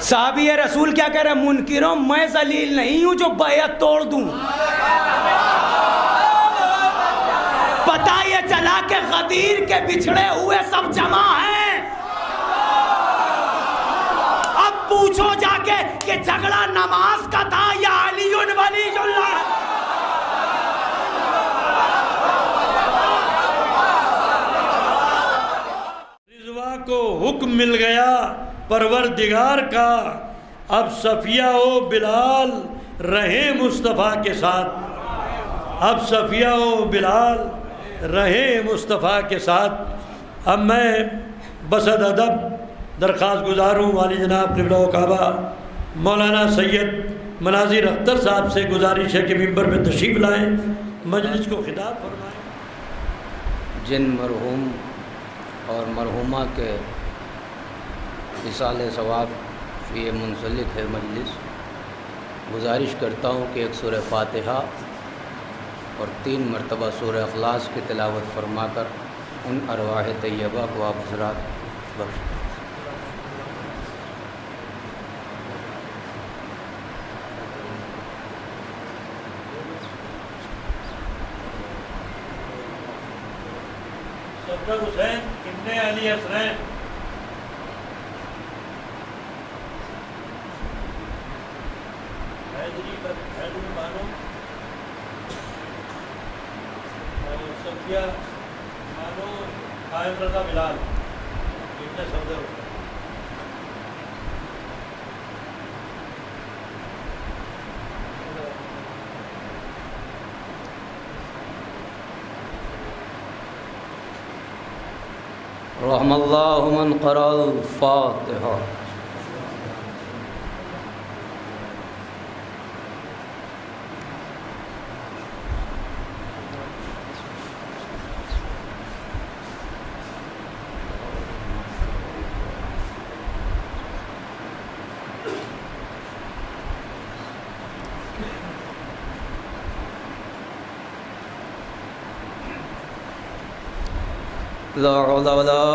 صحابی رسول کیا کہہ رہے ہیں؟ منکروں میں ذلیل نہیں ہوں جو بیعت توڑ دوں. پتہ یہ چلا کہ غدیر کے بچھڑے ہوئے سب جمع ہیں. اب پوچھو جا کے کہ جھگڑا نماز کا تھا یا علی ولی اللہ. رضوا کو حکم مل گیا پروردگار کا، اب صفیہ و بلال رہے مصطفیٰ کے ساتھ. اب صفیہ و بلال رہے مصطفیٰ کے ساتھ. اب میں بسد ادب درخواست گزار ہوں والی جناب قبلہ و کعبہ مولانا سید مناظر اختر صاحب سے گزارش ہے کہ ممبر پہ تشریف لائیں، مجلس کو خطاب فرمائیں. جن مرحوم اور مرحومہ کے اصال ثواب یہ منسلک ہے مجلس، گزارش کرتا ہوں کہ ایک سورہ فاتحہ اور 3 مرتبہ سورہ اخلاص کی تلاوت فرما کر ان ارواح طیبہ کو آپ حضرات بخش. صدر حسین ابن علی حسنین صفیہ بانو قائم رضا بلال ابن صدر رحم اللہ من قرأ الفاتحہ. لا حول ولا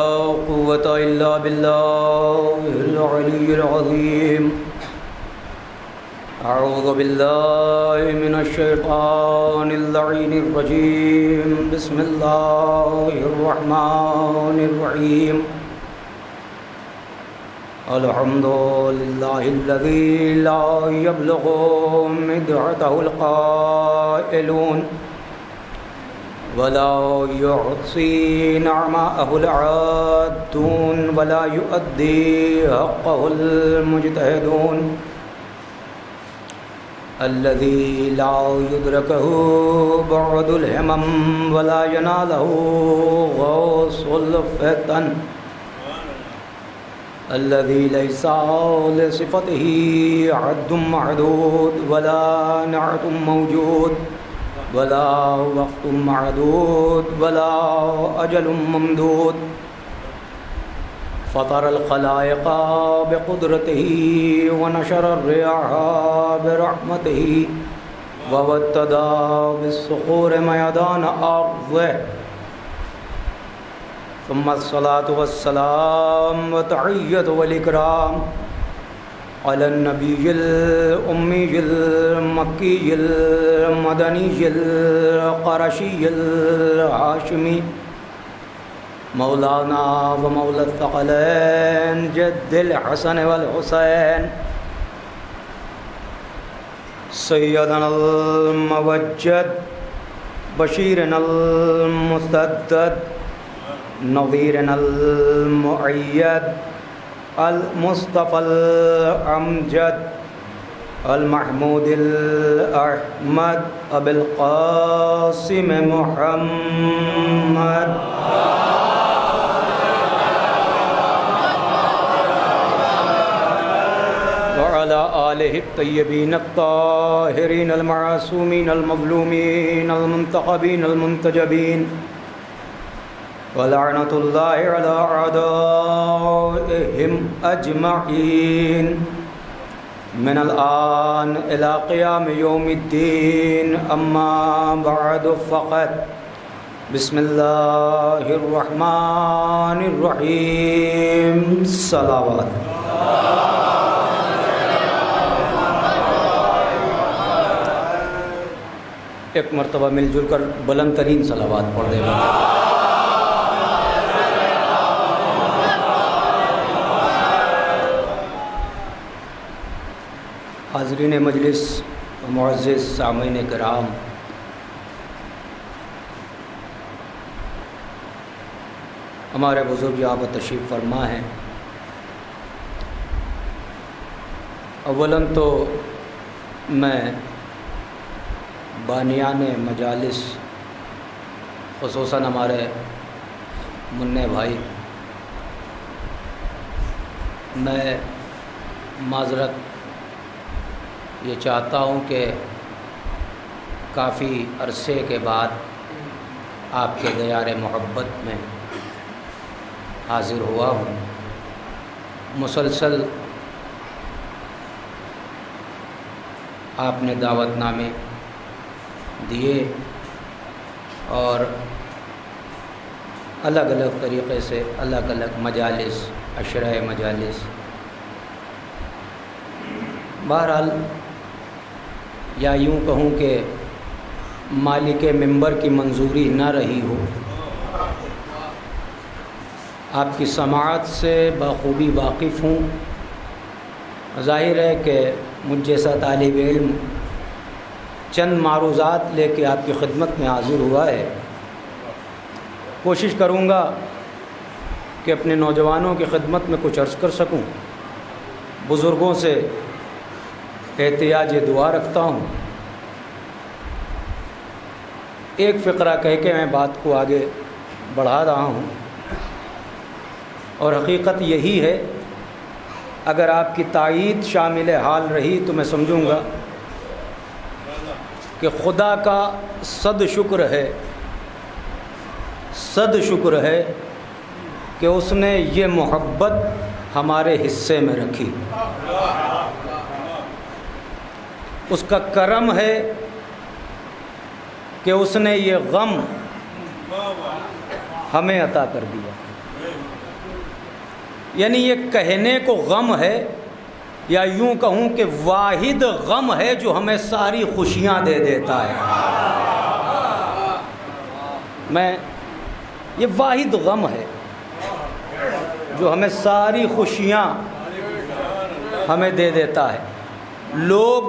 قوة إلا بالله العلي العظيم. أعوذ بالله من الشيطان اللعين الرجيم. بسم الله الرحمن الرحيم. الحمد لله الذي لا يبلغ مدحته القائلون ولا يعصي نعماءه العادون ولا يؤدي حقه المجتهدون. الذي لا يدركه بعد الهمم ولا يناله غوص الفتن. الذي ليس لصفته عد معدود ولا نعت موجود ولا وقت معدود ولا أجل ممدود. فطر الخلائق بقدرته ونشر الرياح برحمته ووتد بالصخور ميدان أرضه. ثم الصلاة والسلام والتحية والإكرام على النبي الأمي المكي المدني القرشي الهاشمي مولانا ومولى الثقلين جد الحسن والحسين سيدنا الموجد بشيرنا المسدد نظيرنا المؤيد المصطفى الأمجد المحمود الأحمد أبي القاسم محمد وعلى آله الطيبين الطاهرين المعصومين المظلومين المنتخبين المنتجبين ولعنة الله على أعدائهم أجمعين من الآن إلى قيام يوم الدين. أما بعد فقد بسم الله الرحمن الرحيم. صلوات ایک مرتبہ مل جل کر بلند ترین صلوات پڑھ دے گا۔ حاضرین مجلس، معزز سامعین کرام، ہمارے بزرگ یہاں تشریف فرما ہیں۔ اولاً تو میں بانیان مجالس، خصوصاً ہمارے منع بھائی، میں معذرت یہ چاہتا ہوں کہ کافی عرصے کے بعد آپ کے دیار محبت میں حاضر ہوا ہوں۔ مسلسل آپ نے دعوت نامے دیے اور الگ الگ طریقے سے الگ الگ مجالس، عشرہ مجالس، بہرحال یا یوں کہوں کہ مالک ممبر کی منظوری نہ رہی ہو، آپ کی سماعت سے بخوبی واقف ہوں۔ ظاہر ہے کہ مجھ جیسا طالب علم چند معروضات لے کے آپ کی خدمت میں حاضر ہوا ہے۔ کوشش کروں گا کہ اپنے نوجوانوں کی خدمت میں کچھ عرض کر سکوں۔ بزرگوں سے احتیاج دعا رکھتا ہوں۔ ایک فقرہ کہہ کے میں بات کو آگے بڑھا رہا ہوں، اور حقیقت یہی ہے، اگر آپ کی تائید شامل حال رہی تو میں سمجھوں گا کہ خدا کا صد شکر ہے کہ اس نے یہ محبت ہمارے حصے میں رکھی۔ اس کا کرم ہے کہ اس نے یہ غم ہمیں عطا کر دیا۔ یعنی یہ کہنے کو غم ہے، یا یوں کہوں کہ واحد غم ہے جو ہمیں ساری خوشیاں دے دیتا ہے۔ یہ واحد غم ہے جو ہمیں ساری خوشیاں ہمیں دے دیتا ہے۔ لوگ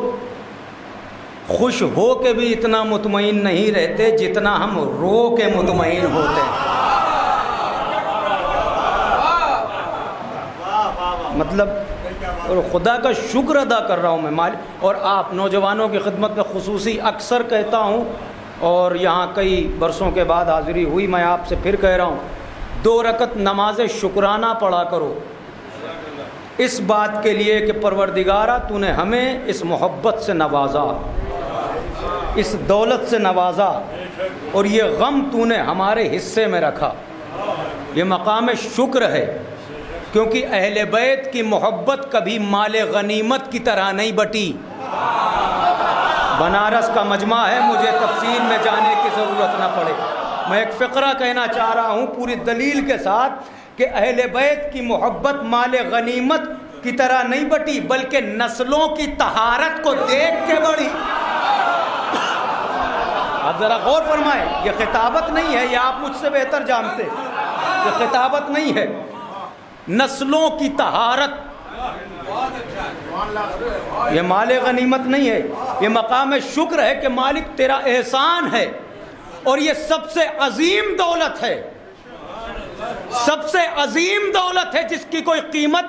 خوش ہو کے بھی اتنا مطمئن نہیں رہتے جتنا ہم رو کے مطمئن ہوتے ہیں۔ مطلب اور خدا کا شکر ادا کر رہا ہوں میں اور آپ نوجوانوں کی خدمت میں خصوصی اکثر کہتا ہوں، اور یہاں کئی برسوں کے بعد حاضری ہوئی، میں آپ سے پھر کہہ رہا ہوں، 2 رکعت نماز شکرانہ پڑھا کرو، اس بات کے لیے کہ پروردگارہ تو نے ہمیں اس محبت سے نوازا، اس دولت سے نوازا، اور یہ غم تو نے ہمارے حصے میں رکھا۔ یہ مقام شکر ہے، کیونکہ اہل بیت کی محبت کبھی مال غنیمت کی طرح نہیں بٹی۔ بنارس کا مجمع ہے، مجھے تفصیل میں جانے کی ضرورت نہ پڑے، میں ایک فقرہ کہنا چاہ رہا ہوں پوری دلیل کے ساتھ کہ اہل بیت کی محبت مال غنیمت کی طرح نہیں بٹی، بلکہ نسلوں کی طہارت کو دیکھ کے بڑھی۔ آپ ذرا غور فرمائیں، یہ خطابت نہیں ہے، یہ آپ مجھ سے بہتر جانتے، یہ خطابت نہیں ہے، نسلوں کی طہارت، یہ مال غنیمت نہیں ہے، یہ مقام شکر ہے کہ مالک تیرا احسان ہے، اور یہ سب سے عظیم دولت ہے، سب سے عظیم دولت ہے جس کی کوئی قیمت،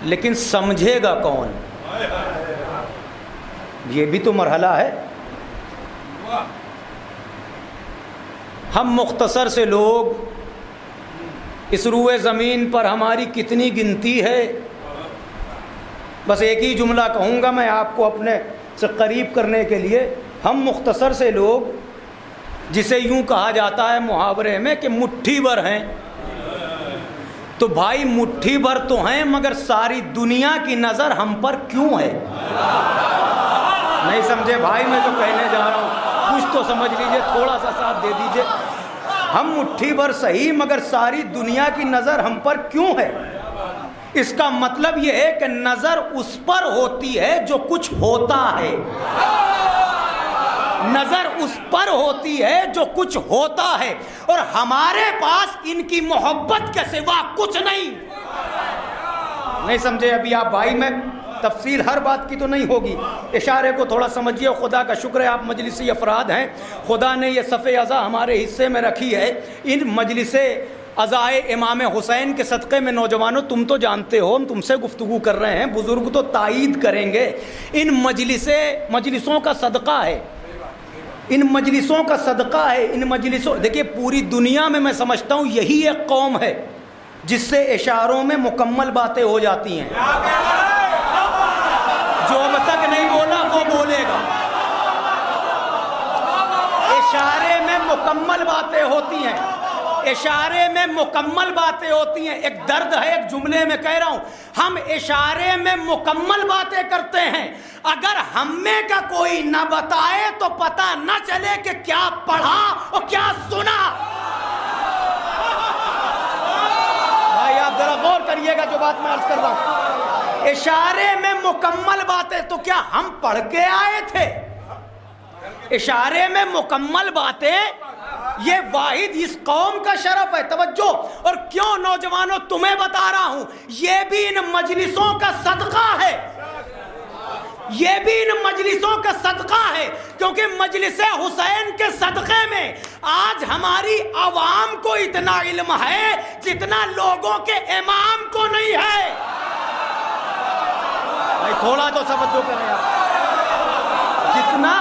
لیکن سمجھے گا کون؟ یہ بھی تو مرحلہ ہے۔ ہم مختصر سے لوگ، اس روئے زمین پر ہماری کتنی گنتی ہے؟ بس ایک ہی جملہ کہوں گا میں آپ کو اپنے سے قریب کرنے کے لیے، ہم مختصر سے لوگ، جسے یوں کہا جاتا ہے محاورے میں کہ مٹھی بھر ہیں، تو بھائی مٹھی بھر تو ہیں، مگر ساری دنیا کی نظر ہم پر کیوں ہے؟ نہیں سمجھے بھائی میں جو کہنے جا رہا ہوں، کچھ تو سمجھ لیجئے، تھوڑا سا ساتھ دے دیجئے۔ ہم مٹھی بھر صحیح، مگر ساری دنیا کی نظر ہم پر کیوں ہے؟ اس کا مطلب یہ ہے کہ نظر اس پر ہوتی ہے جو کچھ ہوتا ہے، نظر اس پر ہوتی ہے جو کچھ ہوتا ہے، اور ہمارے پاس ان کی محبت کے سوا کچھ نہیں سمجھے ابھی آپ بھائی؟ میں تفصیل ہر بات کی تو نہیں ہوگی، اشارے کو تھوڑا سمجھیے. خدا کا شکر ہے آپ مجلسی افراد ہیں، خدا نے یہ صف عزا ہمارے حصے میں رکھی ہے. ان مجلس عزائے امام حسین کے صدقے میں نوجوانوں تم تو جانتے ہو، ہم تم سے گفتگو کر رہے ہیں، بزرگ تو تائید کریں گے، ان مجلسوں کا صدقہ ہے، ان مجلسوں کا صدقہ ہے. ان مجلسوں دیکھیے پوری دنیا میں سمجھتا ہوں یہی ایک قوم ہے جس سے اشاروں میں مکمل باتیں ہو جاتی ہیں. جو اب تک نہیں بولا وہ بولے گا. اشارے میں مکمل باتیں ہوتی ہیں، اشارے میں مکمل باتیں ہوتی ہیں. ایک درد ہے ایک جملے میں کہہ رہا ہوں، ہم اشارے میں مکمل باتیں کرتے ہیں، اگر ہم میں کا کوئی نہ بتائے تو پتہ نہ چلے کہ کیا پڑھا اور کیا سنا. بھائی آپ ذرا غور کریے گا جو بات میں عرض کر رہا ہوں. اشارے میں مکمل باتیں تو کیا ہم پڑھ کے آئے تھے؟ اشارے میں مکمل باتیں یہ واحد اس قوم کا شرف ہے. توجہ. اور کیوں نوجوانوں تمہیں بتا رہا ہوں، یہ بھی ان مجلسوں کا صدقہ ہے، یہ بھی ان مجلسوں کا صدقہ ہے، کیونکہ مجلس حسین کے صدقے میں آج ہماری عوام کو اتنا علم ہے جتنا لوگوں کے امام کو نہیں ہے. بھائی تھوڑا تو توجہ کریں آپ. جتنا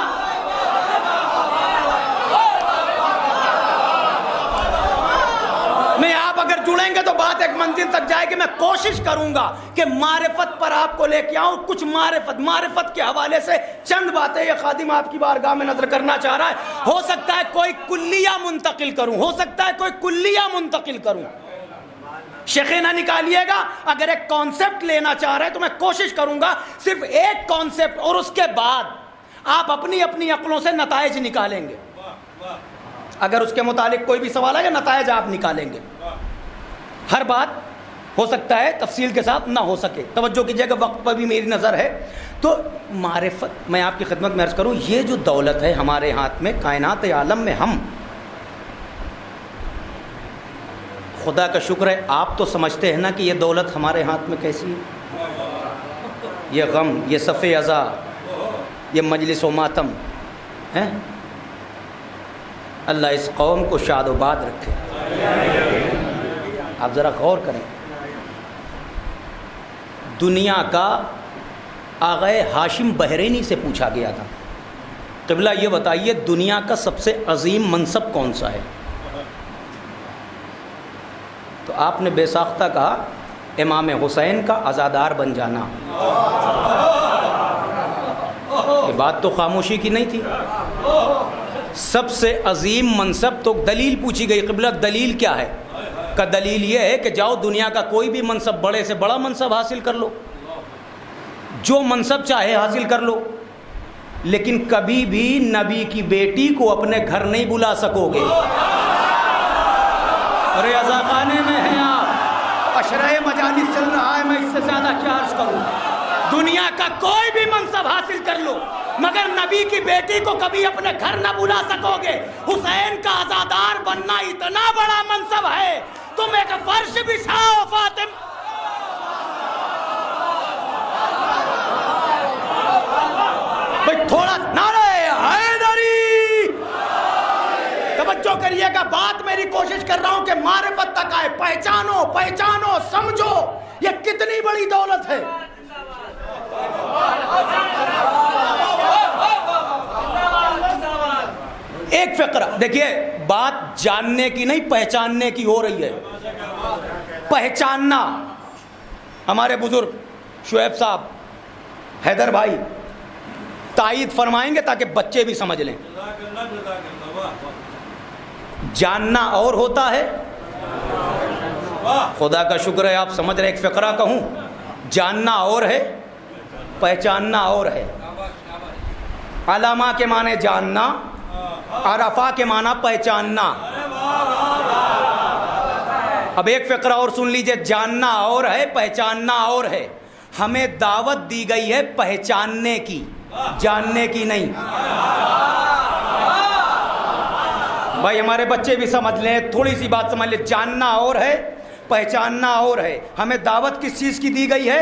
میں آپ اگر جڑیں گے تو بات ایک منزل تک جائے گی. میں کوشش کروں گا کہ معرفت پر آپ کو لے کے آؤں. کچھ معرفت کے حوالے سے چند باتیں یہ خادم آپ کی بارگاہ میں نظر کرنا چاہ رہا ہے. ہو سکتا ہے کوئی کلیہ منتقل کروں، شیخے نہ نکالیے گا. اگر ایک کانسیپٹ لینا چاہ رہے تو میں کوشش کروں گا صرف ایک کانسیپٹ، اور اس کے بعد آپ اپنی اپنی عقلوں سے نتائج نکالیں گے. اگر اس کے متعلق کوئی بھی سوال ہے یا نتائج آپ نکالیں گے. ہر بات ہو سکتا ہے تفصیل کے ساتھ نہ ہو سکے. توجہ کیجیے گا، وقت پر بھی میری نظر ہے. تو معرفت میں آپ کی خدمت میں عرض کروں، یہ جو دولت ہے ہمارے ہاتھ میں کائنات عالم میں، ہم خدا کا شکر ہے آپ تو سمجھتے ہیں نا کہ یہ دولت ہمارے ہاتھ میں کیسی ہے. یہ غم، یہ صف عزا، یہ مجلس و ماتم ہے. اللہ اس قوم کو شاد و باد رکھے. آپ ذرا غور کریں، دنیا کا آغا ہاشم بحرینی سے پوچھا گیا تھا، قبلہ یہ بتائیے دنیا کا سب سے عظیم منصب کون سا ہے؟ تو آپ نے بے ساختہ کہا امام حسین کا عزادار بن جانا. یہ بات تو خاموشی کی نہیں تھی. سب سے عظیم منصب تو دلیل پوچھی گئی، قبلہ دلیل کیا ہے؟ کا دلیل یہ ہے کہ جاؤ دنیا کا کوئی بھی منصب، بڑے سے بڑا منصب حاصل کر لو، جو منصب چاہے حاصل کر لو، لیکن کبھی بھی نبی کی بیٹی کو اپنے گھر نہیں بلا سکو گے. ارے عزا خانے میں ہیں آپ، عشرہ مجالس چل رہا ہے، میں اس سے زیادہ کیا عرض کروں. دنیا کا کوئی بھی منصب حاصل کر لو مگر نبی کی بیٹی کو کبھی اپنے گھر نہ بلا سکو گے. حسین کا عزادار بننا اتنا بڑا منصب ہے، تم ایک فرش بچھاؤ فاطمہ. بھئی تھوڑا نعرہ حیدری، توجہ کریے گا، بات میری کوشش کر رہا ہوں کہ معرفت تک آئے. پہچانو سمجھو یہ کتنی بڑی دولت ہے. ایک فقرہ دیکھیے، بات جاننے کی نہیں پہچاننے کی ہو رہی ہے. پہچاننا، ہمارے بزرگ شعیب صاحب، حیدر بھائی تائید فرمائیں گے تاکہ بچے بھی سمجھ لیں. جاننا اور ہوتا ہے، خدا کا شکر ہے آپ سمجھ رہے. ایک فقرہ کہوں، جاننا اور ہے، پہچاننا اور ہے. علامہ کے معنی جاننا، عرفہ کے معنی پہچاننا. اب ایک فقرہ اور سن لیجئے، جاننا اور ہے پہچاننا اور ہے. ہمیں دعوت دی گئی ہے پہچاننے کی، جاننے کی نہیں. بھائی ہمارے بچے بھی سمجھ لیں، تھوڑی سی بات سمجھ لیں، جاننا اور ہے پہچاننا اور ہے. ہمیں دعوت کس چیز کی دی گئی ہے؟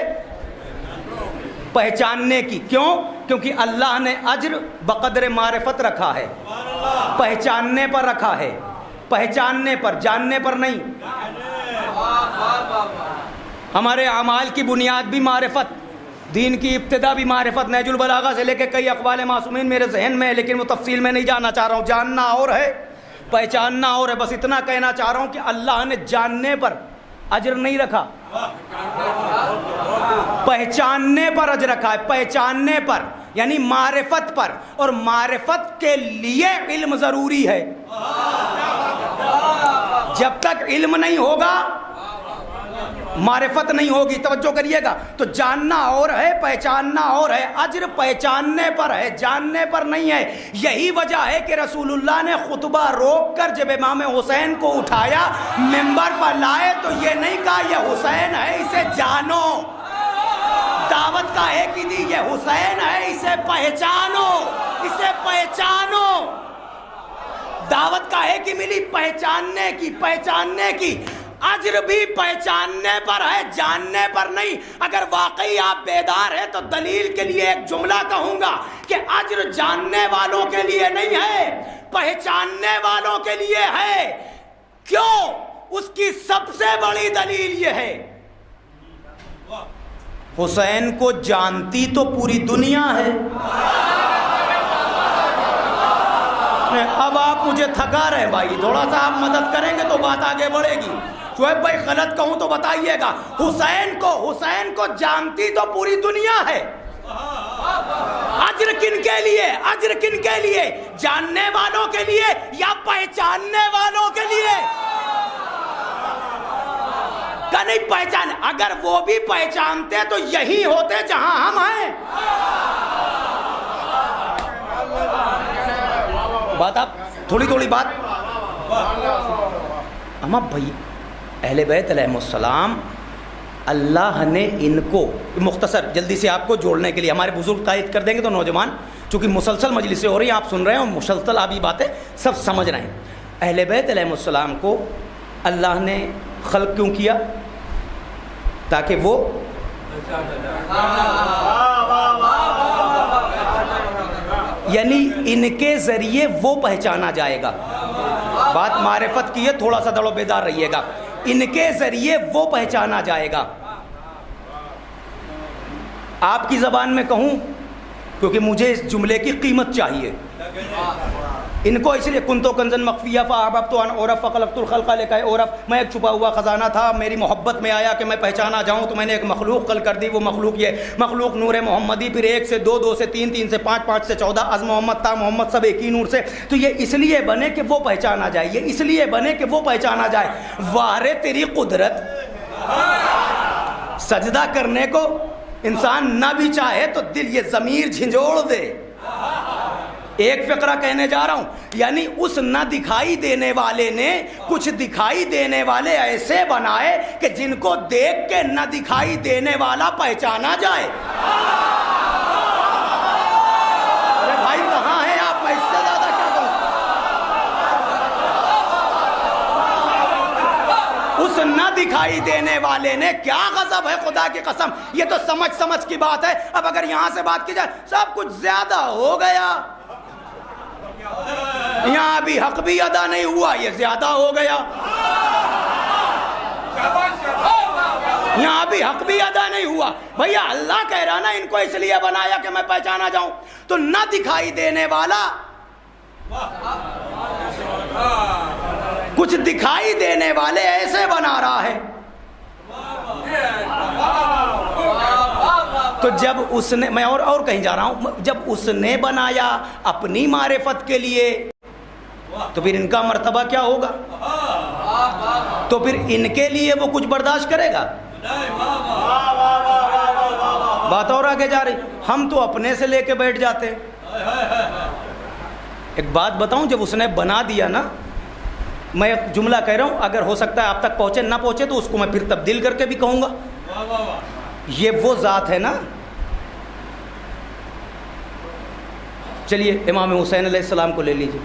پہچاننے کی. کیوں؟ کیونکہ اللہ نے اجر بقدر معرفت رکھا ہے، پہچاننے پر رکھا ہے، پہچاننے پر، جاننے پر نہیں. ہمارے اعمال کی بنیاد بھی معرفت، دین کی ابتدا بھی معرفت. نہج البلاغہ سے لے کے کئی اقوال معصومین میرے ذہن میں ہے، لیکن وہ تفصیل میں نہیں جانا چاہ رہا ہوں. جاننا اور ہے پہچاننا اور ہے. بس اتنا کہنا چاہ رہا ہوں کہ اللہ نے جاننے پر اجر نہیں رکھا، پہچاننے پر اجر رکھا ہے. پہچاننے پر یعنی معرفت پر، اور معرفت کے لیے علم ضروری ہے. جب تک علم نہیں ہوگا معرفت نہیں ہوگی. توجہ کریے گا. تو جاننا اور ہے پہچاننا اور ہے. اجر پہچاننے پر ہے، جاننے پر نہیں ہے. یہی وجہ ہے کہ رسول اللہ نے خطبہ روک کر جب امام حسین کو اٹھایا منبر پر لائے تو یہ نہیں کہا یہ حسین ہے اسے جانو. دعوت کا ایک ہی دی، یہ حسین ہے اسے پہچانو، اسے پہچانو. دعوت کا ایک ہی ملی، پہچاننے کی، پہچاننے کی. اجر بھی پہچاننے پر ہے، جاننے پر نہیں. اگر واقعی آپ بیدار ہیں تو دلیل کے لیے ایک جملہ کہوں گا کہ اجر جاننے والوں کے لیے نہیں ہے، پہچاننے والوں کے لیے ہے. کیوں؟ اس کی سب سے بڑی دلیل یہ ہے، حسین کو جانتی تو پوری دنیا ہے. اب آپ مجھے تھکا رہے بھائی، تھوڑا سا آپ مدد کریں گے تو بات آگے بڑھے گی. شعیب بھائی غلط کہوں تو بتائیے گا. حسین کو جانتی تو پوری دنیا ہے. اجر کن کے لیے؟ اجر کن کے لیے؟ جاننے والوں کے لیے یا پہچاننے والوں کے لیے؟ کہ نہیں پہچان. اگر وہ بھی پہچانتے تو یہی ہوتے جہاں ہم ہیں. بات آپ تھوڑی بات. اما بھائی اہل بیت علیہ السلام، اللہ نے ان کو مختصر جلدی سے آپ کو جوڑنے کے لیے، ہمارے بزرگ تائید کر دیں گے تو نوجوان، چونکہ مسلسل مجلسیں ہو رہی ہیں، آپ سن رہے ہیں اور مسلسل آپ یہ باتیں سب سمجھ رہے ہیں. اہل بیت علیہ السلام کو اللہ نے خلق کیوں کیا؟ تاکہ وہ یعنی ان کے ذریعے وہ پہچانا جائے گا. بات معرفت کی ہے، تھوڑا سا دڑو بیدار رہیے گا. ان کے ذریعے وہ پہچانا جائے گا. آپ کی زبان میں کہوں کیونکہ مجھے اس جملے کی قیمت چاہیے. ان کو اس لیے کنتو کنزن مخفیہ فاحببت ان اعرف فخلقت الخلق لکا اعرف، میں ایک چھپا ہوا خزانہ تھا، میری محبت میں آیا کہ میں پہچانا جاؤں تو میں نے ایک مخلوق خلق کر دی. وہ مخلوق یہ مخلوق نور محمدی، پھر 1 سے 2، 2 سے 3، 3 سے 5، 5 سے 14، از محمد تا محمد، سب ایک ہی نور سے. تو یہ اس لیے بنے کہ وہ پہچانا جائے، یہ اس لیے بنے کہ وہ پہچانا جائے. واہ تیری قدرت، سجدہ کرنے کو انسان نہ بھی چاہے تو دل یہ ضمیر جھنجھوڑ دے. ایک فقرہ کہنے جا رہا ہوں، یعنی اس نہ دکھائی دینے والے نے کچھ دکھائی دینے والے ایسے بنائے کہ جن کو دیکھ کے نہ دکھائی دینے والا پہچانا جائے. ارے بھائی کہاں ہیں آپ؟ میں اس سے زیادہ کیا کہوں؟ اس نہ دکھائی دینے والے نے، کیا غضب ہے خدا کی قسم. یہ تو سمجھ کی بات ہے. اب اگر یہاں سے بات کی جائے سب کچھ زیادہ ہو گیا، یہاں ابھی حق بھی ادا نہیں ہوا، یہ زیادہ ہو گیا. یہاں ابھی حق بھی ادا نہیں ہوا. بھیا اللہ کہہ رہا نا ان کو اس لیے بنایا کہ میں پہچانا جاؤں. تو نہ دکھائی دینے والا کچھ دکھائی دینے والے ایسے بنا رہا ہے. تو جب اس نے، میں اور کہیں جا رہا ہوں، جب اس نے بنایا اپنی معرفت کے لیے تو پھر ان کا مرتبہ کیا ہوگا؟ تو پھر ان کے لیے وہ کچھ برداشت کرے گا؟ بات اور آگے جا رہی. ہم تو اپنے سے لے کے بیٹھ جاتے ہیں. ایک بات بتاؤں، جب اس نے بنا دیا نا، میں ایک جملہ کہہ رہا ہوں، اگر ہو سکتا ہے آپ تک پہنچے، نہ پہنچے تو اس کو میں پھر تبدیل کر کے بھی کہوں گا. یہ وہ ذات ہے نا. چلیے امام حسین علیہ السلام کو لے لیجیے.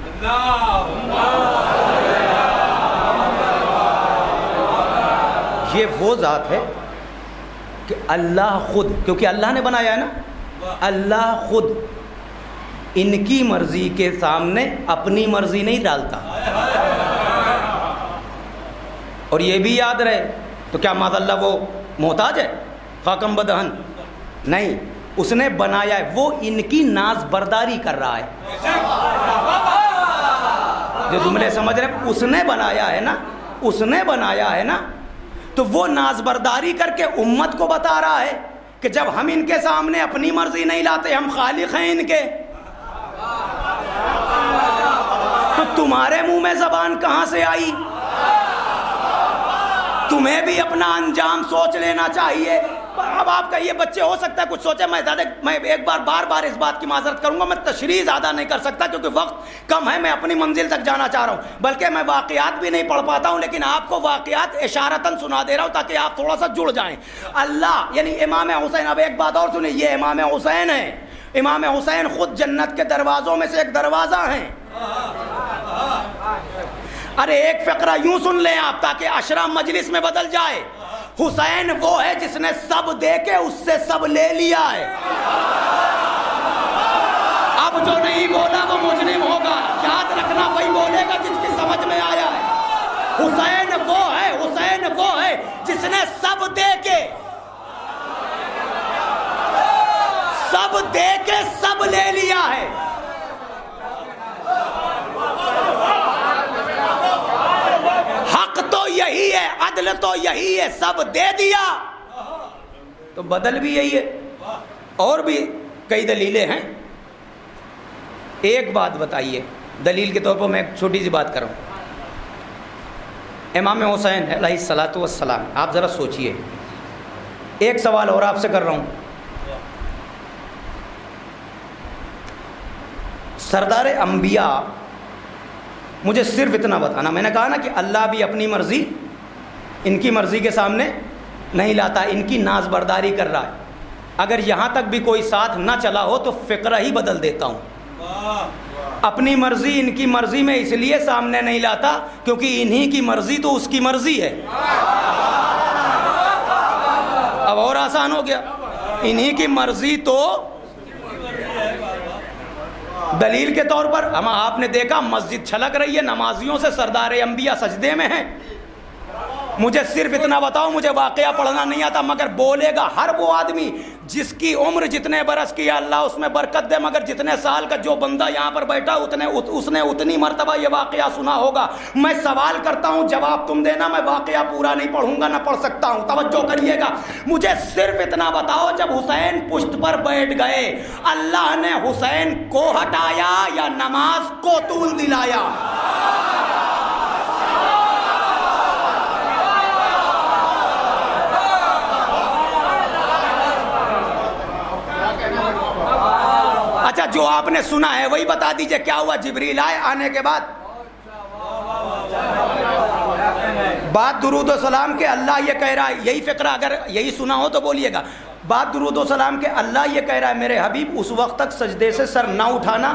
یہ وہ ذات ہے کہ اللہ خود، کیونکہ اللہ نے بنایا ہے نا، اللہ خود ان کی مرضی کے سامنے اپنی مرضی نہیں ڈالتا. اور یہ بھی یاد رہے، تو کیا معاذ اللہ وہ محتاج ہے خاکم بدہن؟ نہیں، اس نے بنایا ہے، وہ ان کی ناز برداری کر رہا ہے. جو جملے سمجھ رہے، اس نے بنایا ہے نا، اس نے بنایا ہے نا، تو وہ ناز برداری کر کے امت کو بتا رہا ہے کہ جب ہم ان کے سامنے اپنی مرضی نہیں لاتے، ہم خالق ہیں ان کے، تو تمہارے منہ میں زبان کہاں سے آئی؟ تمہیں بھی اپنا انجام سوچ لینا چاہیے. اب آپ کا یہ بچے ہو سکتا ہے کچھ سوچے، میں ایک بار بار اس بات کی معذرت کروں گا، میں تشریح زیادہ نہیں کر سکتا کیونکہ وقت کم ہے، میں اپنی منزل تک جانا چاہ رہا ہوں، بلکہ میں واقعات بھی نہیں پڑھ پاتا ہوں، لیکن آپ کو واقعات اشارتاً سنا دے رہا ہوں تاکہ آپ تھوڑا سا جڑ جائیں. اللہ یعنی امام حسین، اب ایک بات اور سنیں، یہ امام حسین ہے. امام حسین خود جنت کے دروازوں میں سے ایک دروازہ ہیں. ارے ایک فقرہ یوں سن لیں آپ تاکہ اشرا مجلس میں بدل جائے. حسین وہ ہے جس نے سب دے کے اس سے سب لے لیا ہے. اب جو نہیں بولا وہ مجرم ہوگا، یاد رکھنا وہی بولے گا جس کی سمجھ میں آیا ہے. حسین وہ ہے، حسین وہ ہے جس نے سب دے کے سب لے لیا ہے. حق تو یہی ہے، عدل تو یہی ہے، سب دے دیا. تو بدل بھی یہی ہے. اور بھی کئی دلیلیں ہیں. ایک بات بتائیے دلیل کے طور پر، میں ایک چھوٹی سی بات کروں. امام حسین علیہ الصلاۃ والسلام، آپ ذرا سوچئے، ایک سوال اور آپ سے کر رہا ہوں. سردار انبیاء، مجھے صرف اتنا بتانا، میں نے کہا نا کہ اللہ بھی اپنی مرضی ان کی مرضی کے سامنے نہیں لاتا، ان کی ناز برداری کر رہا ہے. اگر یہاں تک بھی کوئی ساتھ نہ چلا ہو تو فقرہ ہی بدل دیتا ہوں. اپنی مرضی ان کی مرضی میں اس لیے سامنے نہیں لاتا کیونکہ انہی کی مرضی تو اس کی مرضی ہے. اب اور آسان ہو گیا، انہی کی مرضی تو. دلیل کے طور پر ہم آپ نے دیکھا مسجد چھلک رہی ہے، نمازیوں سے سردار انبیاء سجدے میں ہیں. مجھے صرف اتنا بتاؤ، مجھے واقعہ پڑھنا نہیں آتا، مگر بولے گا ہر وہ آدمی جس کی عمر جتنے برس کی اللہ اس میں برکت دے، مگر جتنے سال کا جو بندہ یہاں پر بیٹھا اس نے اتنی مرتبہ یہ واقعہ سنا ہوگا. میں سوال کرتا ہوں، جواب تم دینا. میں واقعہ پورا نہیں پڑھوں گا، نہ پڑھ سکتا ہوں، توجہ کریے گا. مجھے صرف اتنا بتاؤ، جب حسین پشت پر بیٹھ گئے، اللہ نے حسین کو ہٹایا یا نماز کو طول دلایا؟ اچھا، جو آپ نے سنا ہے وہی بتا دیجئے، کیا ہوا؟ جبریل آئے، آنے کے بعد بات درود و سلام کے اللہ یہ کہہ رہا ہے، یہی فقرہ اگر یہی سنا ہو تو بولیے گا. بات درود و سلام کے اللہ یہ کہہ رہا ہے، میرے حبیب اس وقت تک سجدے سے سر نہ اٹھانا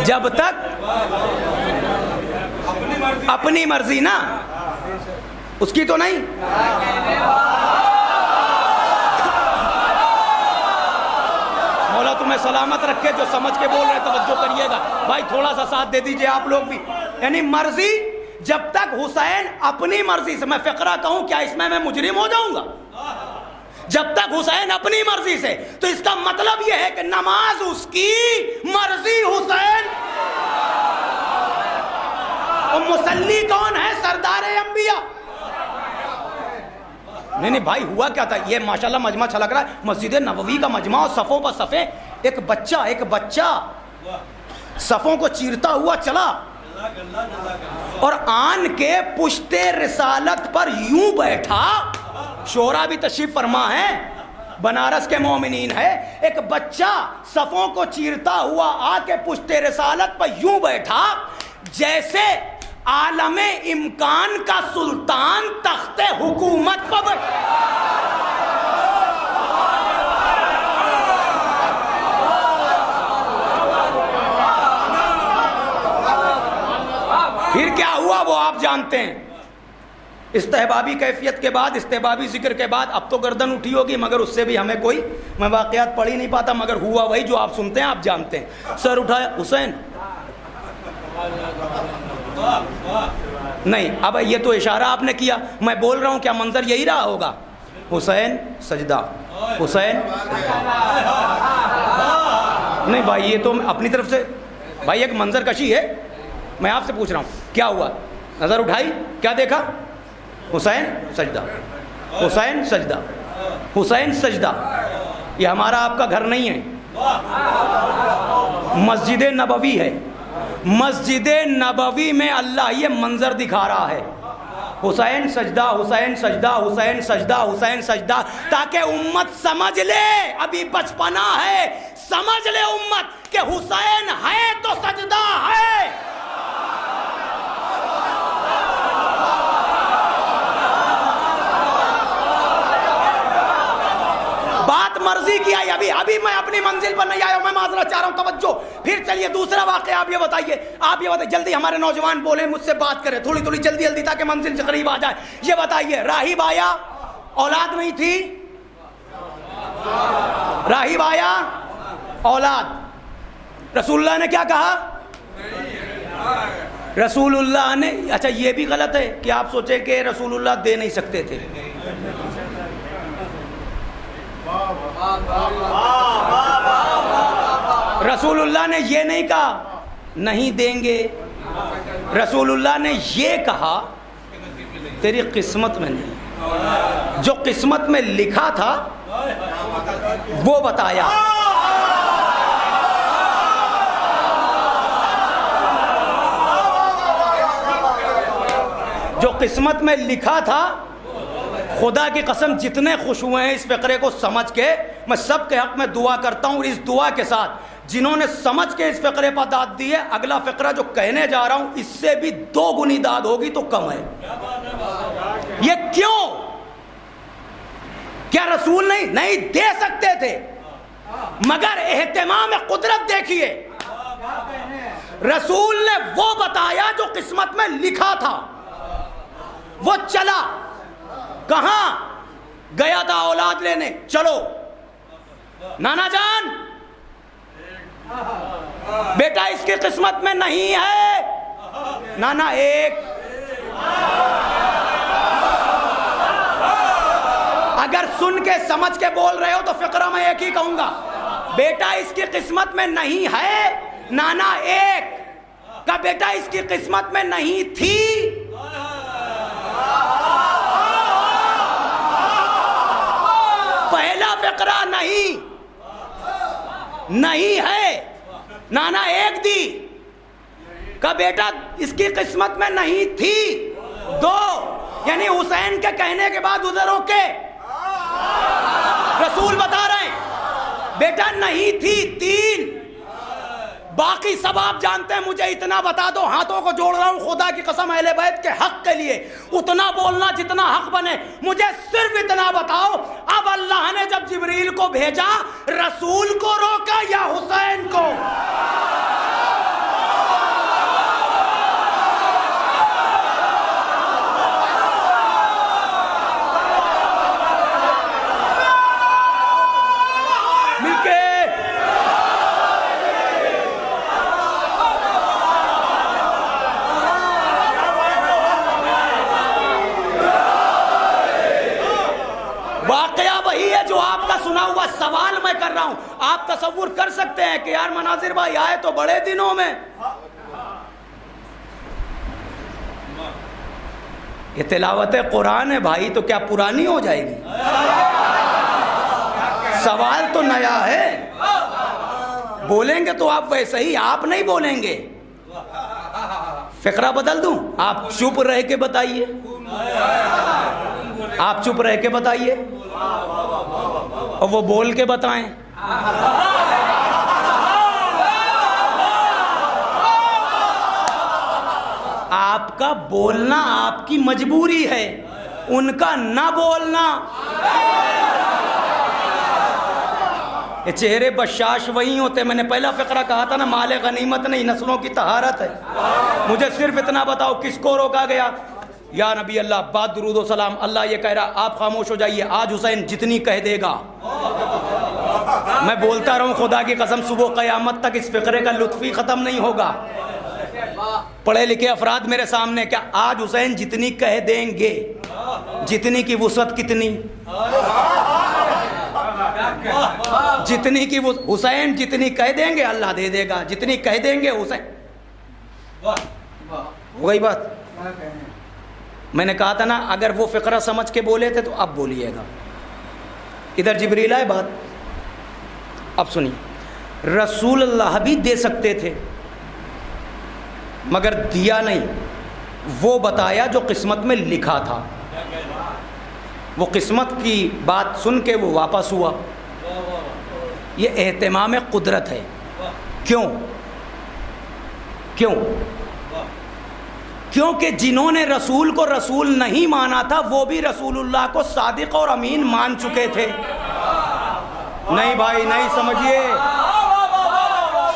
جب تک اپنی مرضی نا، اس کی تو نہیں. مولا تمہیں سلامت رکھے، جو سمجھ کے بول رہے توجہ کریے گا بھائی، تھوڑا سا ساتھ دے دیجئے آپ لوگ بھی. یعنی مرضی جب تک حسین اپنی مرضی سے، میں فقرہ کہوں کیا اس میں مجرم ہو جاؤں گا؟ جب تک حسین اپنی مرضی سے، تو اس کا مطلب یہ ہے کہ نماز اس کی مرضی. حسین اور مصلی کون ہے؟ سردار انبیاء. نہیں بھائی، ہوا کیا تھا؟ یہ ماشاءاللہ مجمع چھلک رہا ہے، مسجد نبوی کا مجمع، اور صفوں پر صفیں. ایک بچہ صفوں کو چیرتا ہوا چلا اور آن کے پشت رسالت پر یوں بیٹھا. شورا بھی تشریف فرما ہے. بنارس کے مومنین ہے. ایک بچہ صفوں کو چیرتا ہوا آ کے پشت رسالت پر یوں بیٹھا جیسے عالم امکان کا سلطان تخت حکومت پر بیٹھا. پھر کیا ہوا وہ آپ جانتے ہیں. استحبابی کیفیت کے بعد، استحبابی ذکر کے بعد اب تو گردن اٹھی ہوگی، مگر اس سے بھی ہمیں کوئی، میں واقعات پڑھ ہی نہیں پاتا، مگر ہوا وہی جو آپ سنتے ہیں، آپ جانتے ہیں. سر اٹھایا، حسین نہیں، اب یہ تو اشارہ آپ نے کیا، میں بول رہا ہوں کیا منظر یہی رہا ہوگا؟ حسین سجدہ، حسین نہیں بھائی، یہ تو اپنی طرف سے بھائی ایک منظر کشی ہے. میں آپ سے پوچھ رہا ہوں کیا ہوا؟ نظر اٹھائی، کیا دیکھا؟ حسین سجدہ، حسین سجدہ، حسین سجدہ. یہ ہمارا آپ کا گھر نہیں ہے، مسجد نبوی ہے. مسجد نبوی میں اللہ یہ منظر دکھا رہا ہے، حسین سجدہ، حسین سجدہ، حسین سجدہ، حسین سجدہ، تاکہ امت سمجھ لے، ابھی بچپنا ہے، سمجھ لے امت کہ حسین ہے تو سجدہ ہے. بات مرضی کی آئی، ابھی میں اپنی منزل پر نہیں آیا ہوں، میں معذرت چاہ رہا ہوں، توجہ. پھر چلیے دوسرا واقعہ آپ یہ بتائیے جلدی، ہمارے نوجوان بولیں، مجھ سے بات کریں تھوڑی جلدی تاکہ منزل سے قریب آ جائے. یہ بتائیے، راہب آیا، اولاد نہیں تھی، راہب آیا، اولاد، رسول اللہ نے کیا کہا؟ رسول اللہ نے، اچھا یہ بھی غلط ہے کہ آپ سوچیں کہ رسول اللہ دے نہیں سکتے تھے. رسول اللہ نے یہ نہیں کہا نہیں دیں گے، رسول اللہ نے یہ کہا تیری قسمت میں نہیں، جو قسمت میں لکھا تھا وہ بتایا. جو قسمت میں لکھا تھا، خدا کی قسم جتنے خوش ہوئے ہیں اس فقرے کو سمجھ کے، میں سب کے حق میں دعا کرتا ہوں، اور اس دعا کے ساتھ جنہوں نے سمجھ کے اس فقرے پر داد دی ہے، اگلا فقرہ جو کہنے جا رہا ہوں اس سے بھی 2 گنی داد ہوگی تو کم ہے. یہ کیوں؟ کیا رسول نہیں دے سکتے تھے؟ مگر اہتمام قدرت دیکھیے، رسول نے وہ بتایا جو قسمت میں لکھا تھا. وہ چلا، کہاں گیا تھا؟ اولاد لینے. چلو نانا جان، بیٹا اس کی قسمت میں نہیں ہے. نانا ایک، اگر سن کے سمجھ کے بول رہے ہو تو فقرہ میں ایک ہی کہوں گا، بیٹا اس کی قسمت میں نہیں ہے. نانا ایک کا بیٹا اس کی قسمت میں نہیں تھی. پہلا فقرہ نہیں ہے. نانا ایک دی کا بیٹا اس کی قسمت میں نہیں تھی. 2 یعنی حسین کے کہنے کے بعد ادھر ہو کے رسول بتا رہے ہیں بیٹا نہیں تھی. 3 باقی سب آپ جانتے ہیں، مجھے اتنا بتا دو، ہاتھوں کو جوڑ رہا ہوں خدا کی قسم اہل بیت کے حق کے لیے، اتنا بولنا جتنا حق بنے. مجھے صرف اتنا بتاؤ، اب اللہ نے جب جبریل کو بھیجا رسول کو روکا یا حسین کو؟ واقعہ وہی ہے جو آپ کا سنا ہوا. سوال میں کر رہا ہوں، آپ تصور کر سکتے ہیں کہ یار مناظر بھائی آئے تو بڑے دنوں میں، یہ تلاوت قرآن ہے بھائی، تو کیا پرانی ہو جائے گی؟ سوال تو نیا ہے. بولیں گے تو آپ ویسے ہی، آپ نہیں بولیں گے. فقرہ بدل دوں؟ آپ چپ رہ کے بتائیے، آپ چپ رہ کے بتائیے. اور وہ بول کے بتائیں. آپ کا بولنا آپ کی مجبوری ہے, ان کا نہ بولنا. یہ چہرے بشاش وہی ہوتے. میں نے پہلا فقرہ کہا تھا نا, مال غنیمت نہیں نسلوں کی طہارت ہے. مجھے صرف اتنا بتاؤ کس کو روکا گیا؟ یا نبی اللہ بعد درود و سلام, اللہ یہ کہہ رہا آپ خاموش ہو جائیے, آج حسین جتنی کہہ دے گا میں بولتا رہوں, خدا کی قسم صبح قیامت تک اس فقرے کا لطف ہی ختم نہیں ہوگا. پڑھے لکھے افراد میرے سامنے, کیا آج حسین جتنی کہہ دیں گے, جتنی کی وسعت کتنی, جتنی کی حسین جتنی کہہ دیں گے اللہ دے دے گا, جتنی کہہ دیں گے حسین. ہو گئی بات. میں نے کہا تھا نا اگر وہ فقرہ سمجھ کے بولے تھے تو اب بولیے گا. ادھر جبریل آئے بات, اب سنیے. رسول اللہ بھی دے سکتے تھے مگر دیا نہیں, وہ بتایا جو قسمت میں لکھا تھا. وہ قسمت کی بات سن کے وہ واپس ہوا. یہ اہتمام قدرت ہے. کیوں؟ کیونکہ جنہوں نے رسول کو رسول نہیں مانا تھا وہ بھی رسول اللہ کو صادق اور امین مان چکے تھے. نہیں بھائی نہیں سمجھیے,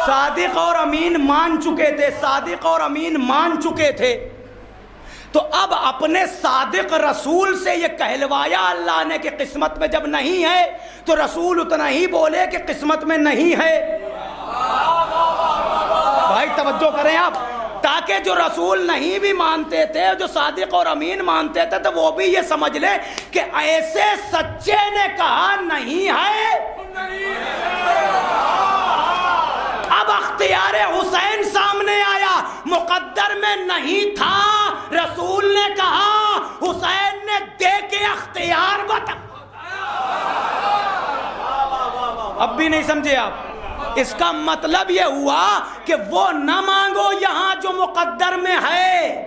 صادق اور امین مان چکے تھے, صادق اور امین مان چکے تھے. تو اب اپنے صادق رسول سے یہ کہلوایا اللہ نے کہ قسمت میں جب نہیں ہے تو رسول اتنا ہی بولے کہ قسمت میں نہیں ہے. بھائی توجہ کریں آپ, تاکہ جو رسول نہیں بھی مانتے تھے, جو صادق اور امین مانتے تھے, تو وہ بھی یہ سمجھ لے کہ ایسے سچے نے کہا نہیں ہے. اب اختیار حسین سامنے آیا, مقدر میں نہیں تھا, رسول نے کہا, حسین نے دے کے اختیار بتا. اب بھی نہیں سمجھے آپ؟ اس کا مطلب یہ ہوا کہ وہ نہ مانگو یہاں جو مقدر میں ہے.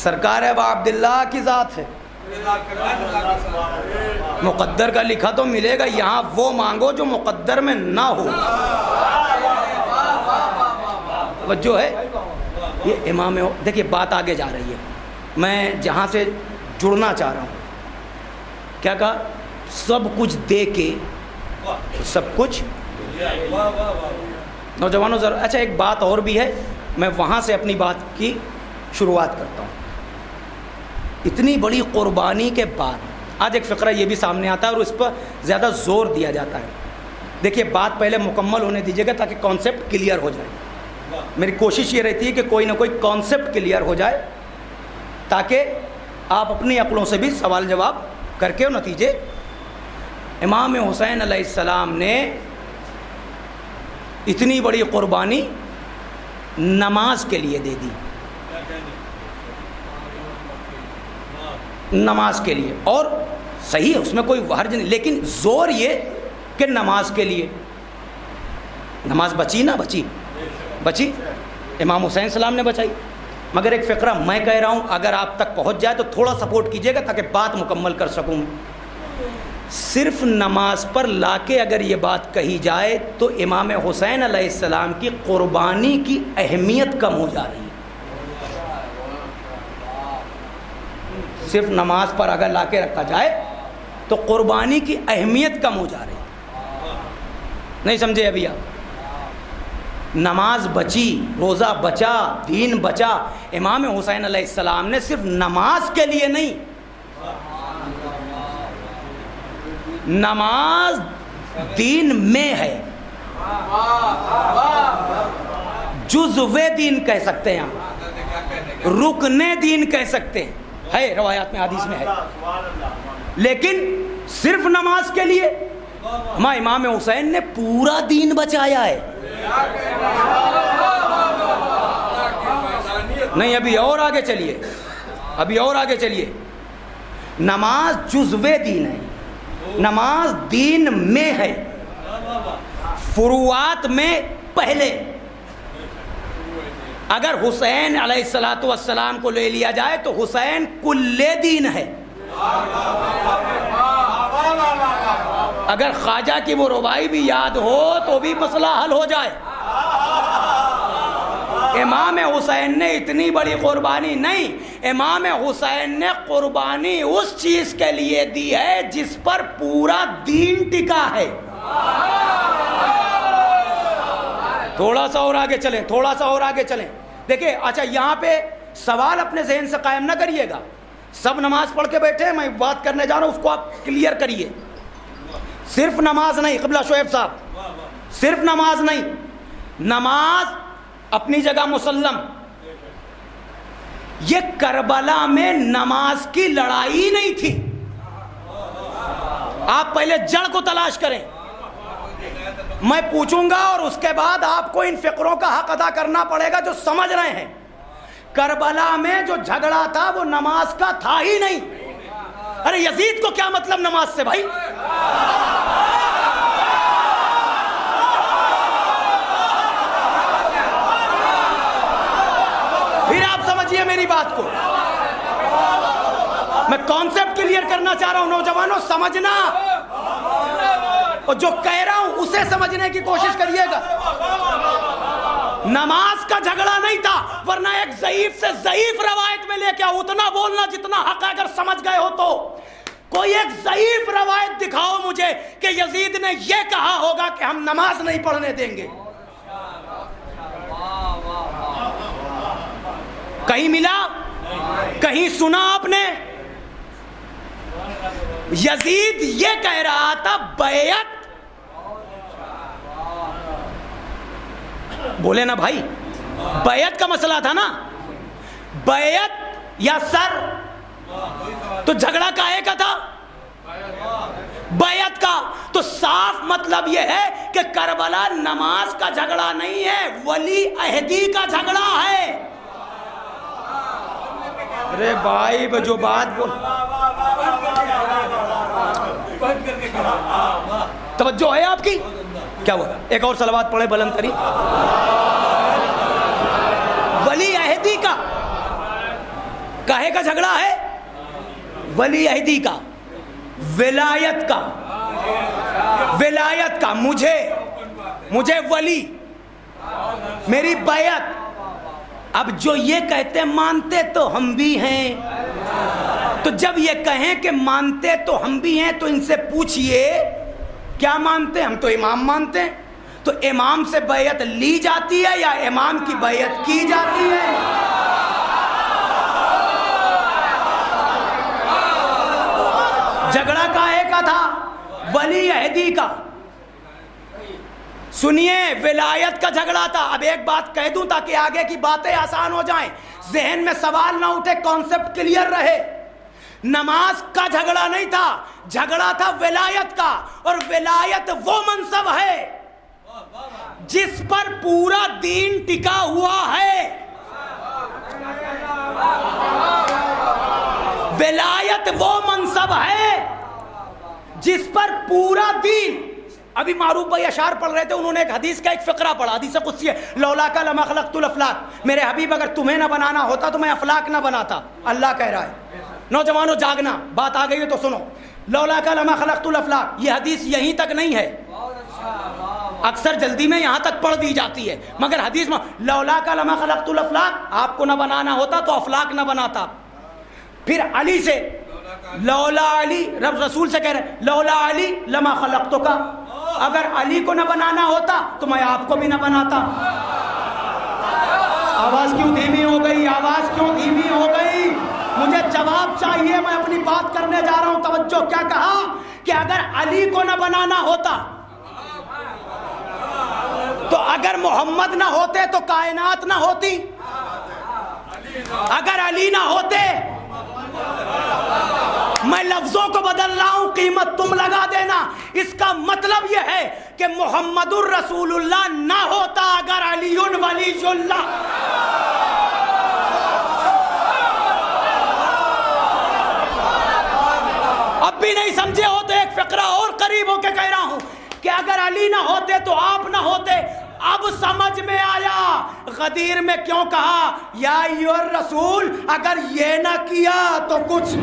سرکار ابا عبداللہ کی ذات ہے, مقدر کا لکھا تو ملے گا, یہاں وہ مانگو جو مقدر میں نہ ہو. توجہ ہے. یہ امام, دیکھیے بات آگے جا رہی ہے, میں جہاں سے جڑنا چاہ رہا ہوں. کیا کہا؟ سب کچھ دے کے سب کچھ. نوجوانوں ذرا, اچھا ایک بات اور بھی ہے, میں وہاں سے اپنی بات کی شروعات کرتا ہوں. اتنی بڑی قربانی کے بعد آج ایک فقرہ یہ بھی سامنے آتا ہے اور اس پر زیادہ زور دیا جاتا ہے. دیکھیے بات پہلے مکمل ہونے دیجیے گا تاکہ کانسیپٹ کلیئر ہو جائے. میری کوشش یہ رہتی ہے کہ کوئی نہ کوئی کانسیپٹ کلیئر ہو جائے تاکہ آپ اپنی عقلوں سے بھی سوال جواب کر کے نتیجے. امام حسین علیہ السلام نے اتنی بڑی قربانی نماز کے لیے دے دی, نماز کے لیے. اور صحیح ہے, اس میں کوئی حرج نہیں, لیکن زور یہ کہ نماز کے لیے. نماز بچی نہ بچی, امام حسین السلام نے بچائی. مگر ایک فقرہ میں کہہ رہا ہوں, اگر آپ تک پہنچ جائے تو تھوڑا سپورٹ کیجیے گا تاکہ بات مکمل کر سکوں. صرف نماز پر لا کے اگر یہ بات کہی جائے تو امام حسین علیہ السلام کی قربانی کی اہمیت کم ہو جا رہی ہے. صرف نماز پر اگر لا کے رکھا جائے تو قربانی کی اہمیت کم ہو جا رہی ہے. نہیں سمجھے ابھی آپ؟ نماز بچی, روزہ بچا, دین بچا. امام حسین علیہ السلام نے صرف نماز کے لیے نہیں, نماز دین میں ہے, جزو دین کہہ سکتے ہیں آپ, رکن دین کہہ سکتے ہیں, ہے روایات میں حدیث میں ہے. لیکن صرف نماز کے لیے ہمارے امام حسین نے پورا دین بچایا ہے. نہیں, ابھی اور آگے چلیے, نماز جزو دین ہے, نماز دین میں ہے, فروعات میں پہلے. اگر حسین علیہ الصلوۃ والسلام کو لے لیا جائے تو حسین کل دین ہے. اگر خواجہ کی وہ ربائی بھی یاد ہو تو بھی مسئلہ حل ہو جائے. امام حسین نے اتنی بڑی قربانی نہیں, امام حسین نے قربانی اس چیز کے لیے دی ہے جس پر پورا دین ٹکا ہے. تھوڑا سا اور آگے چلیں, تھوڑا سا اور آگے چلیں. دیکھیں, اچھا یہاں پہ سوال اپنے ذہن سے قائم نہ کریے گا. سب نماز پڑھ کے بیٹھے ہیں, میں بات کرنے جا رہا ہوں, اس کو آپ کلیئر کریے. صرف نماز نہیں, قبلہ شعیب صاحب, صرف نماز نہیں, نماز اپنی جگہ مسلم. یہ کربلا میں نماز کی لڑائی نہیں تھی. آپ پہلے جڑ کو تلاش کریں. میں پوچھوں گا اور اس کے بعد آپ کو ان فقروں کا حق ادا کرنا پڑے گا جو سمجھ رہے ہیں. کربلا میں جو جھگڑا تھا وہ نماز کا تھا ہی نہیں. ارے یزید کو کیا مطلب نماز سے بھائی؟ پھر آپ سمجھیے میری بات کو. میں کانسیپٹ کلیئر کرنا چاہ رہا ہوں. نوجوانوں سمجھنا, اور جو کہہ رہا ہوں اسے سمجھنے کی کوشش کریے گا. نماز کا جھگڑا نہیں تھا, ورنہ ایک ضعیف سے ضعیف روایت میں لے کے آؤ. اتنا بولنا جتنا حق ہے, اگر سمجھ گئے ہو تو. کوئی ایک ضعیف روایت دکھاؤ مجھے کہ یزید نے یہ کہا ہوگا کہ ہم نماز نہیں پڑھنے دیں گے. کہیں ملا؟ کہیں سنا آپ نے؟ یزید یہ کہہ رہا تھا بیعت, بولے نا بھائی, بیعت کا مسئلہ تھا نا, بیعت یا سر. تو جھگڑا کاہے کا تھا؟ بیعت کا. تو صاف مطلب یہ ہے کہ کربلا نماز کا جھگڑا نہیں ہے, ولی عہدی کا جھگڑا ہے. ارے بھائی جو بات بول, توجہ ہے آپ کی؟ کیا ہوا؟ ایک اور صلوات پڑھے بلند کری. ولی عہدی کا کاہے کا جھگڑا ہے؟ ولی عہدی کا, ولایت کا, ولایت کا. مجھے ولی, میری بیعت. اب جو یہ کہتے مانتے تو ہم بھی ہیں, تو جب یہ کہیں کہ مانتے تو ہم بھی ہیں تو ان سے پوچھئے کیا مانتے؟ ہم تو امام مانتے ہیں. تو امام سے بیعت لی جاتی ہے یا امام کی بیعت کی جاتی ہے؟ جھگڑا کاہے کا تھا؟ ولی عہدی کا. سنیے, ولایت کا جھگڑا تھا. اب ایک بات کہہ دوں تاکہ آگے کی باتیں آسان ہو جائیں, ذہن میں سوال نہ اٹھے, کانسیپٹ کلیئر رہے. نماز کا جھگڑا نہیں تھا, جھگڑا تھا ولایت کا. اور ولایت وہ منصب ہے جس پر پورا دین ٹکا ہوا ہے. ولایت وہ منصب ہے جس پر پورا دین. ابھی معروف بھائی اشعار پڑھ رہے تھے, انہوں نے ایک حدیث کا ایک فقرہ پڑھا, حدیث قدسی ہے, لولاک لما خلقت الافلاک. میرے حبیب اگر تمہیں نہ بنانا ہوتا تو میں افلاک نہ بناتا. اللہ کہہ رہا ہے. نوجوانوں جاگنا, بات آ گئی ہے تو سنو. لولاک لما خلقت الافلاک, یہ حدیث یہیں تک نہیں ہے, اکثر جلدی میں یہاں تک پڑھ دی جاتی ہے, مگر حدیث میں لولاک لما خلقت الافلاک, آپ کو نہ بنانا ہوتا تو افلاک نہ بناتا. پھر علی سے, لولا علی, رب رسول سے کہہ رہے لولا علی لما خلقتک, اگر علی کو نہ بنانا ہوتا تو میں آپ کو بھی نہ بناتا. آواز کیوں دھیمی ہو گئی؟ آواز کیوں دھیمی ہو گئی؟ مجھے جواب چاہیے, میں اپنی بات کرنے جا رہا ہوں. توجہ, کیا کہا کہ اگر علی کو نہ بنانا ہوتا تو اگر محمد نہ ہوتے تو کائنات نہ ہوتی, اگر علی نہ ہوتے. میں لفظوں کو بدل رہا ہوں, قیمت تم لگا دینا. اس کا مطلب یہ ہے کہ محمد الرسول اللہ نہ ہوتا اگر علی ولی اللہ. اب بھی نہیں سمجھے ہو تو ایک فقرہ اور قریب ہو کے کہہ رہا ہوں کہ اگر علی نہ ہوتے تو آپ نہ ہوتے. اب سمجھ میں آیا غدیر میں کیوں کہا یا ایھا الرسول، اگر یہ نہ کیا تو کچھ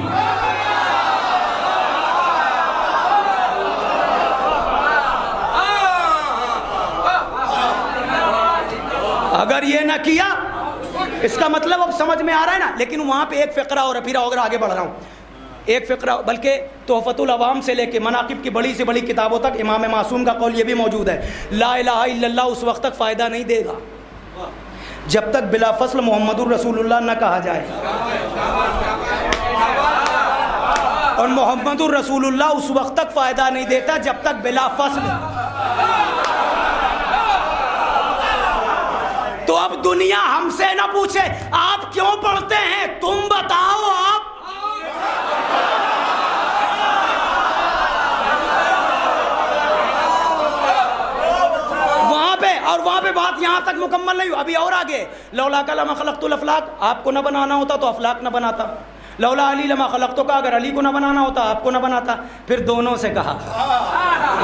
اگر یہ نہ کیا، اس کا مطلب اب سمجھ میں آ رہا ہے نا. لیکن وہاں پہ ایک فقرہ اور پھر اگر آگے بڑھ رہا ہوں، ایک فقرہ بلکہ تحفۃ العوام سے لے کے مناقب کی بڑی سے بڑی کتابوں تک امام معصوم کا قول یہ بھی موجود ہے، لا الہ الا اللہ اس وقت تک فائدہ نہیں دے گا جب تک بلا فصل محمد الرسول اللہ نہ کہا جائے، اور محمد الرسول اللہ اس وقت تک فائدہ نہیں دیتا جب تک بلا فصل. تو اب دنیا ہم سے نہ پوچھے آپ کیوں پڑھتے ہیں، تم بتاؤ آپ. وہاں پہ بات یہاں تک مکمل نہیں ہو، ابھی اور آگے. لولا کا لما خلقت الافلاق، آپ کو نہ بنانا ہوتا تو افلاق نہ بناتا. لولا علی لما خلقتو کا، اگر علی کو نہ بنانا ہوتا آپ کو نہ بناتا. پھر دونوں سے کہا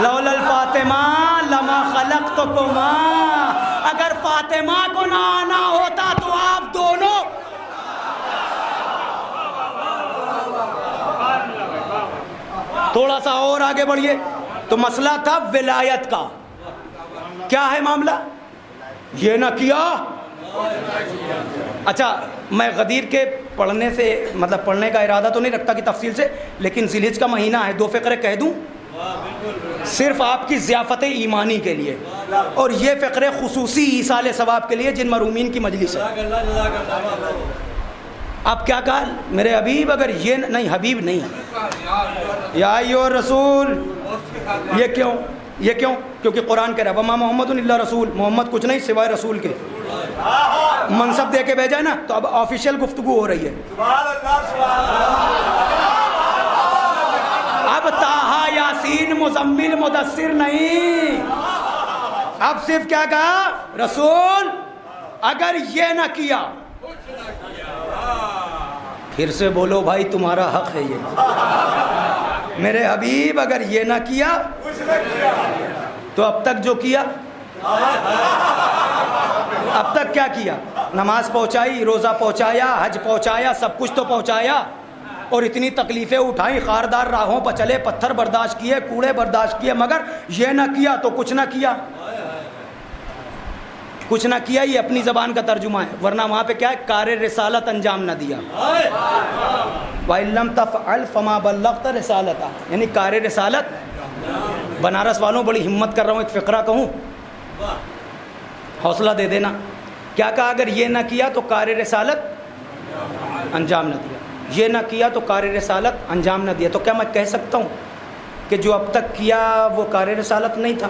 لولا الفاطمہ لما خلقتکما، اگر فاطمہ کو نہ آنا ہوتا تو آپ دونوں. تھوڑا سا اور آگے بڑھیے. تو مسئلہ تھا ولایت کا. کیا ہے معاملہ؟ یہ نہ کیا. اچھا میں غدیر کے پڑھنے سے مطلب پڑھنے کا ارادہ تو نہیں رکھتا کہ تفصیل سے، لیکن ذی الحجہ کا مہینہ ہے، 2 فقرے کہہ دوں صرف آپ کی ضیافت ایمانی کے لیے، اور یہ فقرے خصوصی ایصال ثواب کے لیے جن مرحومین کی مجلس ہے. اب کیا کہا میرے حبیب، اگر یہ نہیں، حبیب نہیں، یا ایھا الرسول. یہ کیوں؟ کیونکہ قرآن کہہ رہا ہے وما محمد الا رسول، محمد کچھ نہیں سوائے رسول کے. منصب دے کے بھیجا ہے نا، تو اب آفیشیل گفتگو ہو رہی ہے. اب طٰہٰ یاسین مزمل مدثر نہیں، اب صرف کیا کہا رسول اگر یہ نہ کیا. پھر سے بولو بھائی تمہارا حق ہے یہ. میرے حبیب اگر یہ نہ کیا تو اب تک جو کیا، اب تک کیا کیا؟ نماز پہنچائی، روزہ پہنچایا، حج پہنچایا، سب کچھ تو پہنچایا، اور اتنی تکلیفیں اٹھائیں، خاردار راہوں پر چلے، پتھر برداشت کیے، کوڑے برداشت کیے، مگر یہ نہ کیا تو کچھ نہ کیا. کچھ نہ کیا یہ اپنی زبان کا ترجمہ ہے، ورنہ وہاں پہ کیا ہے، کار رسالت انجام نہ دیا. وَإِن لَّمْ تَفْعَلْ فَمَا بَلَّغْتَ رِسَالَتَهُ، یعنی کار رسالت. بنارس والوں بڑی ہمت کر رہا ہوں، ایک فقرہ کہوں، حوصلہ دے دینا. کیا کہا؟ اگر یہ نہ کیا تو کار رسالت انجام نہ دیا. یہ نہ کیا تو کار رسالت انجام نہ دیا. تو کیا میں کہہ سکتا ہوں کہ جو اب تک کیا وہ کار رسالت نہیں تھا؟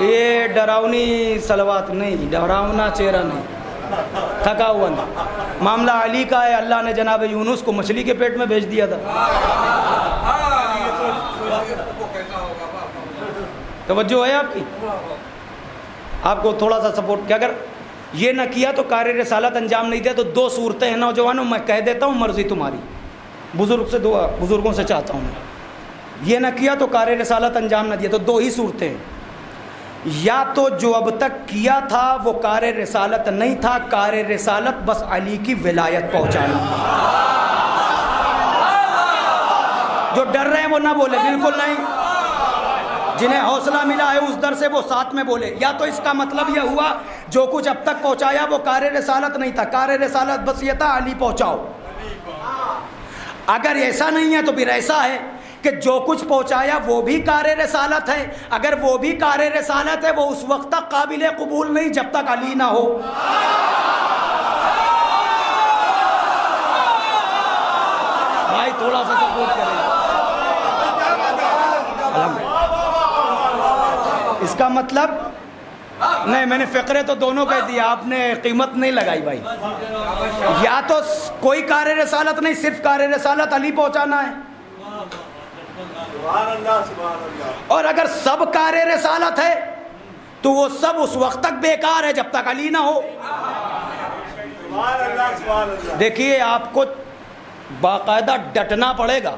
یہ ڈراؤنی صلوات نہیں، ڈراؤنا چہرہ نہیں، تھکا ہوا نہیں. معاملہ علی کا ہے، اللہ نے جناب یونس کو مچھلی کے پیٹ میں بھیج دیا تھا. توجہ ہے آپ کی؟ آپ کو تھوڑا سا سپورٹ کہ اگر یہ نہ کیا تو کار رسالت انجام نہیں دیا. تو 2 صورتیں ہیں نوجوانوں، میں کہہ دیتا ہوں، مرضی تمہاری. بزرگ سے دعا، بزرگوں سے چاہتا ہوں میں. یہ نہ کیا تو کار رسالت انجام نہ دیا، تو 2 ہی صورتیں ہیں. یا تو جو اب تک کیا تھا وہ کار رسالت نہیں تھا، کار رسالت بس علی کی ولایت پہنچانا. جو ڈر رہے ہیں وہ نہ بولے، بالکل نہیں. جنہیں حوصلہ ملا ہے اس در سے وہ ساتھ میں بولے. یا تو اس کا مطلب یہ ہوا جو کچھ اب تک پہنچایا وہ کار رسالت نہیں تھا، کار رسالت بس یہ تھا علی پہنچاؤ. اگر ایسا نہیں ہے تو پھر ایسا ہے کہ جو کچھ پہنچایا وہ بھی کار رسالت ہے. اگر وہ بھی کار رسالت ہے وہ اس وقت تک قابل قبول نہیں جب تک علی نہ ہو. بھائی تھوڑا سا سپورٹ کریں. اس کا مطلب نہیں، میں نے فقرے تو دونوں کہہ دیا، آپ نے قیمت نہیں لگائی بھائی. یا تو کوئی کار رسالت نہیں، صرف کار رسالت علی پہنچانا ہے. اور اگر سب کار رسالت ہے تو وہ سب اس وقت تک بیکار ہے جب تک علی نہ ہو. دیکھیے آپ کو باقاعدہ ڈٹنا پڑے گا.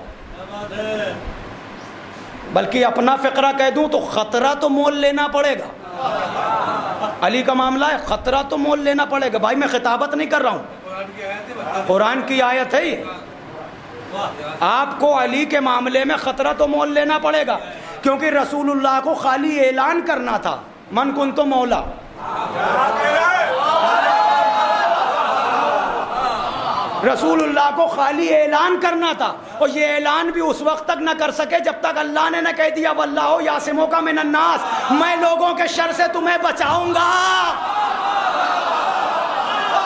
بلکہ اپنا فقرہ کہہ دوں تو خطرہ تو مول لینا پڑے گا. علی کا معاملہ ہے, خطرہ تو مول لینا پڑے گا. بھائی میں خطابت نہیں کر رہا ہوں, قرآن کی آیت ہے یہ. آپ کو علی کے معاملے میں خطرہ تو مول لینا پڑے گا, کیونکہ رسول اللہ کو خالی اعلان کرنا تھا, من کنتو مولا. رسول اللہ کو خالی اعلان کرنا تھا, اور یہ اعلان بھی اس وقت تک نہ کر سکے جب تک اللہ نے نہ کہہ دیا واللہ یعصمک من الناس, میں لوگوں کے شر سے تمہیں بچاؤں گا.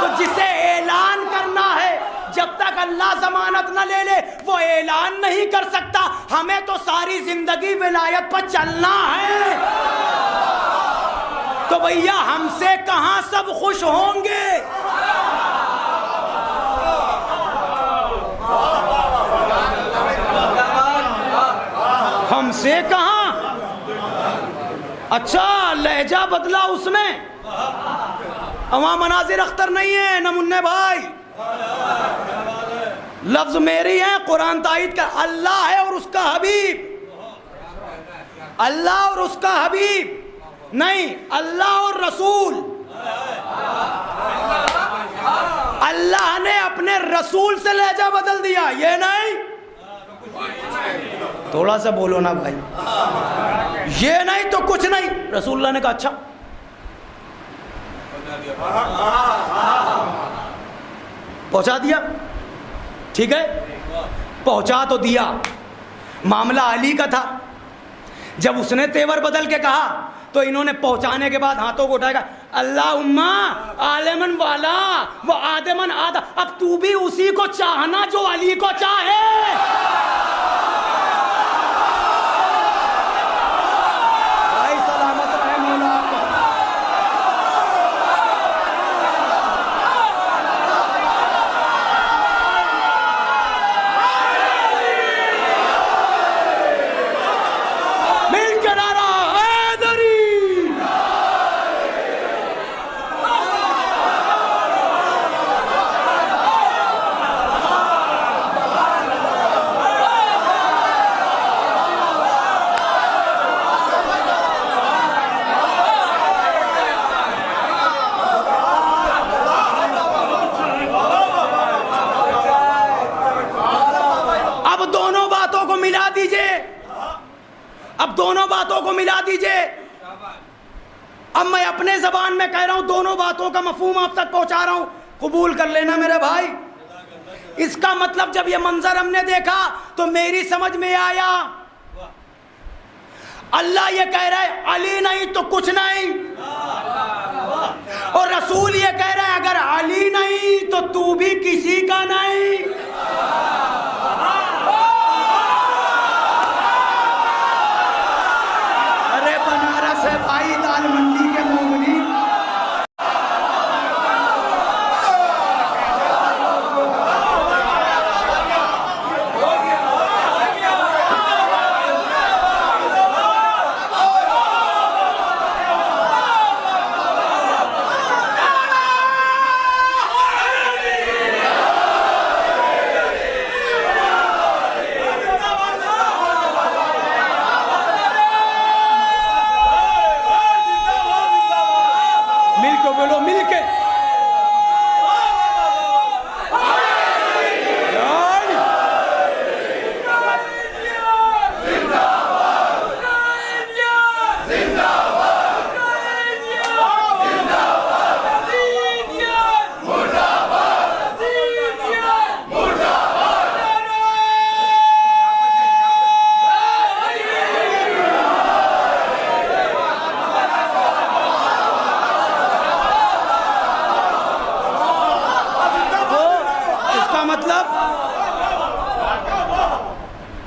تو جسے اعلان کرنا ہے جب تک اللہ ضمانت نہ لے لے وہ اعلان نہیں کر سکتا. ہمیں تو ساری زندگی ولایت پر چلنا ہے. تو بھیا ہم سے کہاں سب خوش ہوں گے؟ ہم سے کہاں. اچھا لہجہ بدلا اس میں, وہاں مناظر اختر نہیں ہے نہ منع بھائی, لفظ میری ہیں, قرآن تائید کا. اللہ ہے اور اس کا حبیب, اللہ اور اس کا حبیب نہیں, اللہ اور رسول. اللہ نے اپنے رسول سے لہجہ بدل دیا, یہ نہیں. تھوڑا سا بولو نا بھائی, یہ نہیں تو کچھ نہیں. رسول اللہ نے کہا اچھا پہنچا دیا, ٹھیک ہے پہنچا تو دیا. معاملہ علی کا تھا. جب اس نے تیور بدل کے کہا تو انہوں نے پہنچانے کے بعد ہاتھوں کو اٹھائے گا, اللہم عالمن والا و آدمن آدم. اب تو بھی اسی کو چاہنا جو علی کو چاہے. بھائی سلامت رہے مولا. مل کے نعرہ اب دونوں باتوں کو ملا دیجئے. اب میں اپنے زبان میں کہہ رہا ہوں, دونوں باتوں کا مفہوم آپ تک پہنچا رہا ہوں, قبول کر لینا میرے بھائی. اس کا مطلب جب یہ منظر ہم نے دیکھا تو میری سمجھ میں آیا, اللہ یہ کہہ رہا ہے علی نہیں تو کچھ نہیں, اور رسول یہ کہہ رہا ہے اگر علی نہیں تو تو بھی کسی کا نہیں. ارے بنارس ہے بھائی, دال منڈی کے مومنی.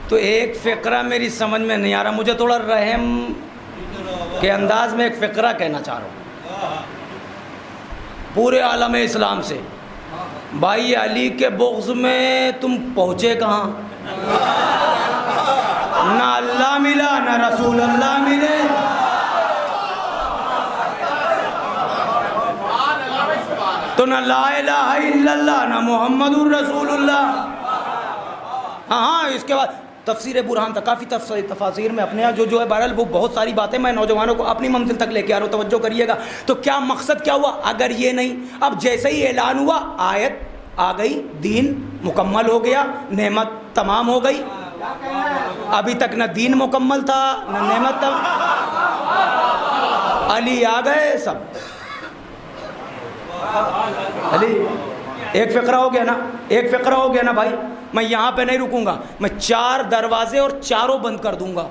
تو ایک فقرہ میری سمجھ میں نہیں آ رہا, مجھے تھوڑا رحم کے انداز میں ایک فقرہ کہنا چاہ رہا ہوں پورے عالم اسلام سے. بھائی علی کے بغض میں تم پہنچے کہاں؟ نہ اللہ ملا نہ رسول اللہ ملے. تو نہ لا الہ الا اللہ نہ محمد الرسول اللہ. ہاں اس کے بعد تفسیر برہان تک کافی تفاسیر میں اپنے یہاں جو ہے بہرحال وہ بہت ساری باتیں میں نوجوانوں کو اپنی منزل تک لے کے آ رہا ہوں، توجہ کریے گا. تو کیا مقصد کیا ہوا؟ اگر یہ نہیں، اب جیسے ہی اعلان ہوا آیت آ گئی، دین مکمل ہو گیا، نعمت تمام ہو گئی. ابھی تک نہ دین مکمل تھا نہ نعمت تھا. علی آ گئے سب. علی ایک فقرہ ہو گیا نا، ایک فقرہ ہو گیا نا بھائی. میں یہاں پہ نہیں رکوں گا، میں 4 دروازے اور چاروں بند کر دوں گا.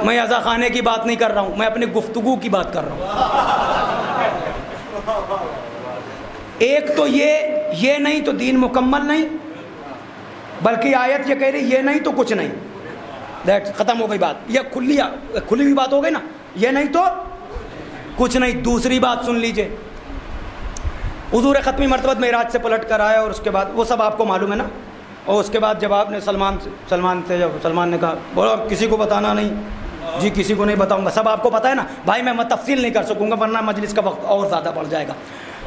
میں عزا خانے کی بات نہیں کر رہا ہوں، میں اپنی گفتگو کی بات کر رہا ہوں. ایک تو یہ نہیں تو دین مکمل نہیں، بلکہ آیت یہ کہہ رہی یہ نہیں تو کچھ نہیں. ختم ہو گئی بات. یہ کھلی ہوئی بات ہو گئی نا، یہ نہیں تو کچھ نہیں. دوسری بات سن لیجئے، حضور ختمی مرتبہ معراج سے پلٹ کر آیا، اور اس کے بعد وہ سب آپ کو معلوم ہے نا. اور اس کے بعد جب آپ نے سلمان نے کہا بولو کسی کو بتانا نہیں، جی کسی کو نہیں بتاؤں گا، سب آپ کو پتہ ہے نا بھائی. میں تفصیل نہیں کر سکوں گا ورنہ مجلس کا وقت اور زیادہ بڑھ جائے گا.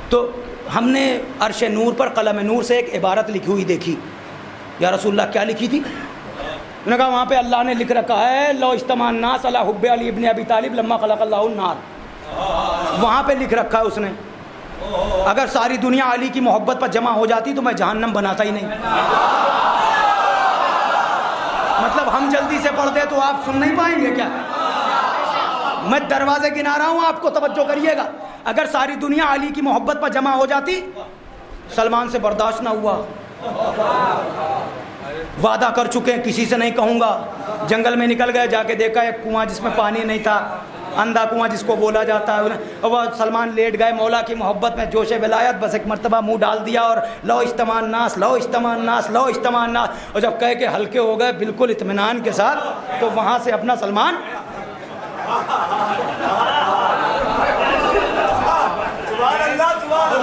تو ہم نے عرش نور پر قلم نور سے ایک عبارت لکھی ہوئی دیکھی. یا رسول اللہ کیا لکھی تھی؟ انہوں نے کہا وہاں پہ اللہ نے لکھ رکھا ہے لو اجتمع الناس علی حب علی ابن ابی طالب لما خلق اللہ النار. وہاں پہ لکھ رکھا ہے اس نے اگر ساری دنیا علی کی محبت پر جمع ہو جاتی تو میں جہنم بناتا ہی نہیں. مطلب ہم جلدی سے پڑھ دیں تو آپ سن نہیں پائیں گے کیا؟ میں دروازے گنا رہا ہوں، آپ کو توجہ کریے گا. اگر ساری دنیا علی کی محبت پر جمع ہو جاتی، سلمان سے برداشت نہ ہوا، وعدہ کر چکے ہیں کسی سے نہیں کہوں گا. جنگل میں نکل گئے، جا کے دیکھا ایک کنواں جس میں پانی نہیں تھا، اندھا کنواں جس کو بولا جاتا ہے. وہ سلمان لیٹ گئے مولا کی محبت میں، جوش ولایت، بس ایک مرتبہ منہ ڈال دیا اور لو اجتماع الناس لو اجتماع الناس لو اجتماع الناس. اور جب کہہ کے ہلکے ہو گئے بالکل اطمینان کے ساتھ، تو وہاں سے اپنا سلمان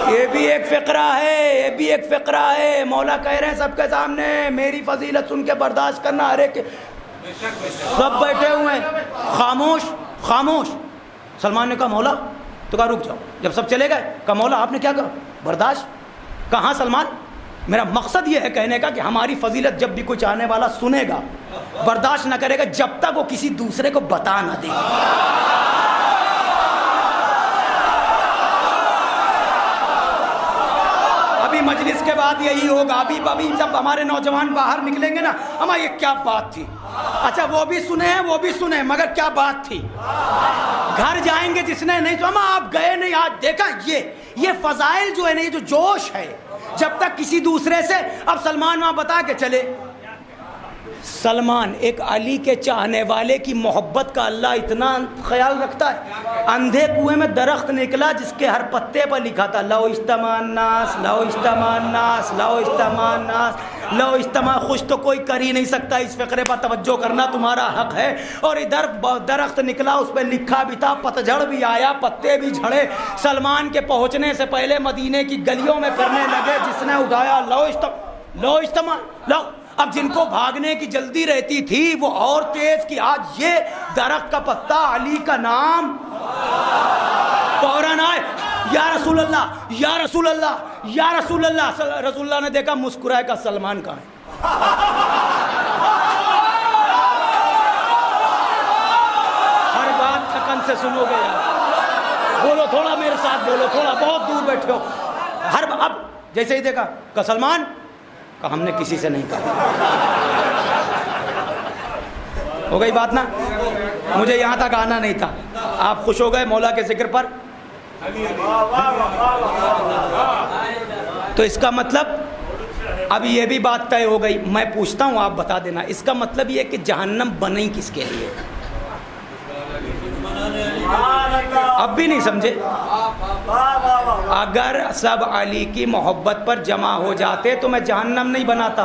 یہ بھی ایک فقرہ ہے، یہ بھی ایک فقرہ ہے. مولا کہہ رہے ہیں سب کے سامنے میری فضیلت سن کے برداشت کرنا. ارے سب بیٹھے ہوئے ہیں، خاموش خاموش. سلمان نے کہا مولا، تو کہا رک جاؤ. جب سب چلے گئے کہا مولا آپ نے کیا کہا؟ برداشت. کہاں سلمان؟ میرا مقصد یہ ہے کہنے کا کہ ہماری فضیلت جب بھی کوئی چاہنے والا سنے گا برداشت نہ کرے گا جب تک وہ کسی دوسرے کو بتا نہ دے. ابھی مجلس کے بعد یہی ہوگا. ابھی جب ہمارے نوجوان باہر نکلیں گے نا، ہمیں یہ کیا بات تھی، اچھا وہ بھی سنے ہیں وہ بھی سنے مگر کیا بات تھی. گھر جائیں گے جس نے نہیں تو آپ گئے نہیں. آج دیکھا یہ فضائل جو ہے نا، یہ جو جوش ہے، جب تک کسی دوسرے سے. اب سلمان وہاں بتا کے چلے، سلمان ایک علی کے چاہنے والے کی محبت کا اللہ اتنا خیال رکھتا ہے. اندھے کنویں میں درخت نکلا جس کے ہر پتے پر لکھا تھا لو اجتماع الناس لو اجتماع الناس لو اجتماع الناس لو اجتماع. خوش تو کوئی کر ہی نہیں سکتا. اس فقرے پر توجہ کرنا تمہارا حق ہے. اور ادھر درخت نکلا، اس پہ لکھا بھی تھا، پتجھڑ بھی آیا، پتے بھی جھڑے. سلمان کے پہنچنے سے پہلے مدینے کی گلیوں میں پھرنے لگے. جس نے اگایا لو اجتماع لو. اب جن کو بھاگنے کی جلدی رہتی تھی وہ اور تیز کی. آج یہ درخت کا پتا علی کا نام فوراً آئے یا رسول اللہ یا رسول اللہ یا رسول اللہ. رسول اللہ نے دیکھا، مسکرائے کا سلمان کہاں ہے. ہر بات تھکن سے سنو گے یار. بولو تھوڑا میرے ساتھ بولو، تھوڑا بہت دور بیٹھے ہو. اب جیسے ہی دیکھا کہ سلمان، ہم نے کسی سے نہیں کہا. ہو گئی بات نا. مجھے یہاں تک آنا نہیں تھا. آپ خوش ہو گئے مولا کے ذکر پر. تو اس کا مطلب اب یہ بھی بات طے ہو گئی. میں پوچھتا ہوں آپ بتا دینا، اس کا مطلب یہ کہ جہنم بنی کس کے لیے؟ اب بھی نہیں سمجھے. اگر سب علی کی محبت پر جمع ہو جاتے تو میں جہنم نہیں بناتا.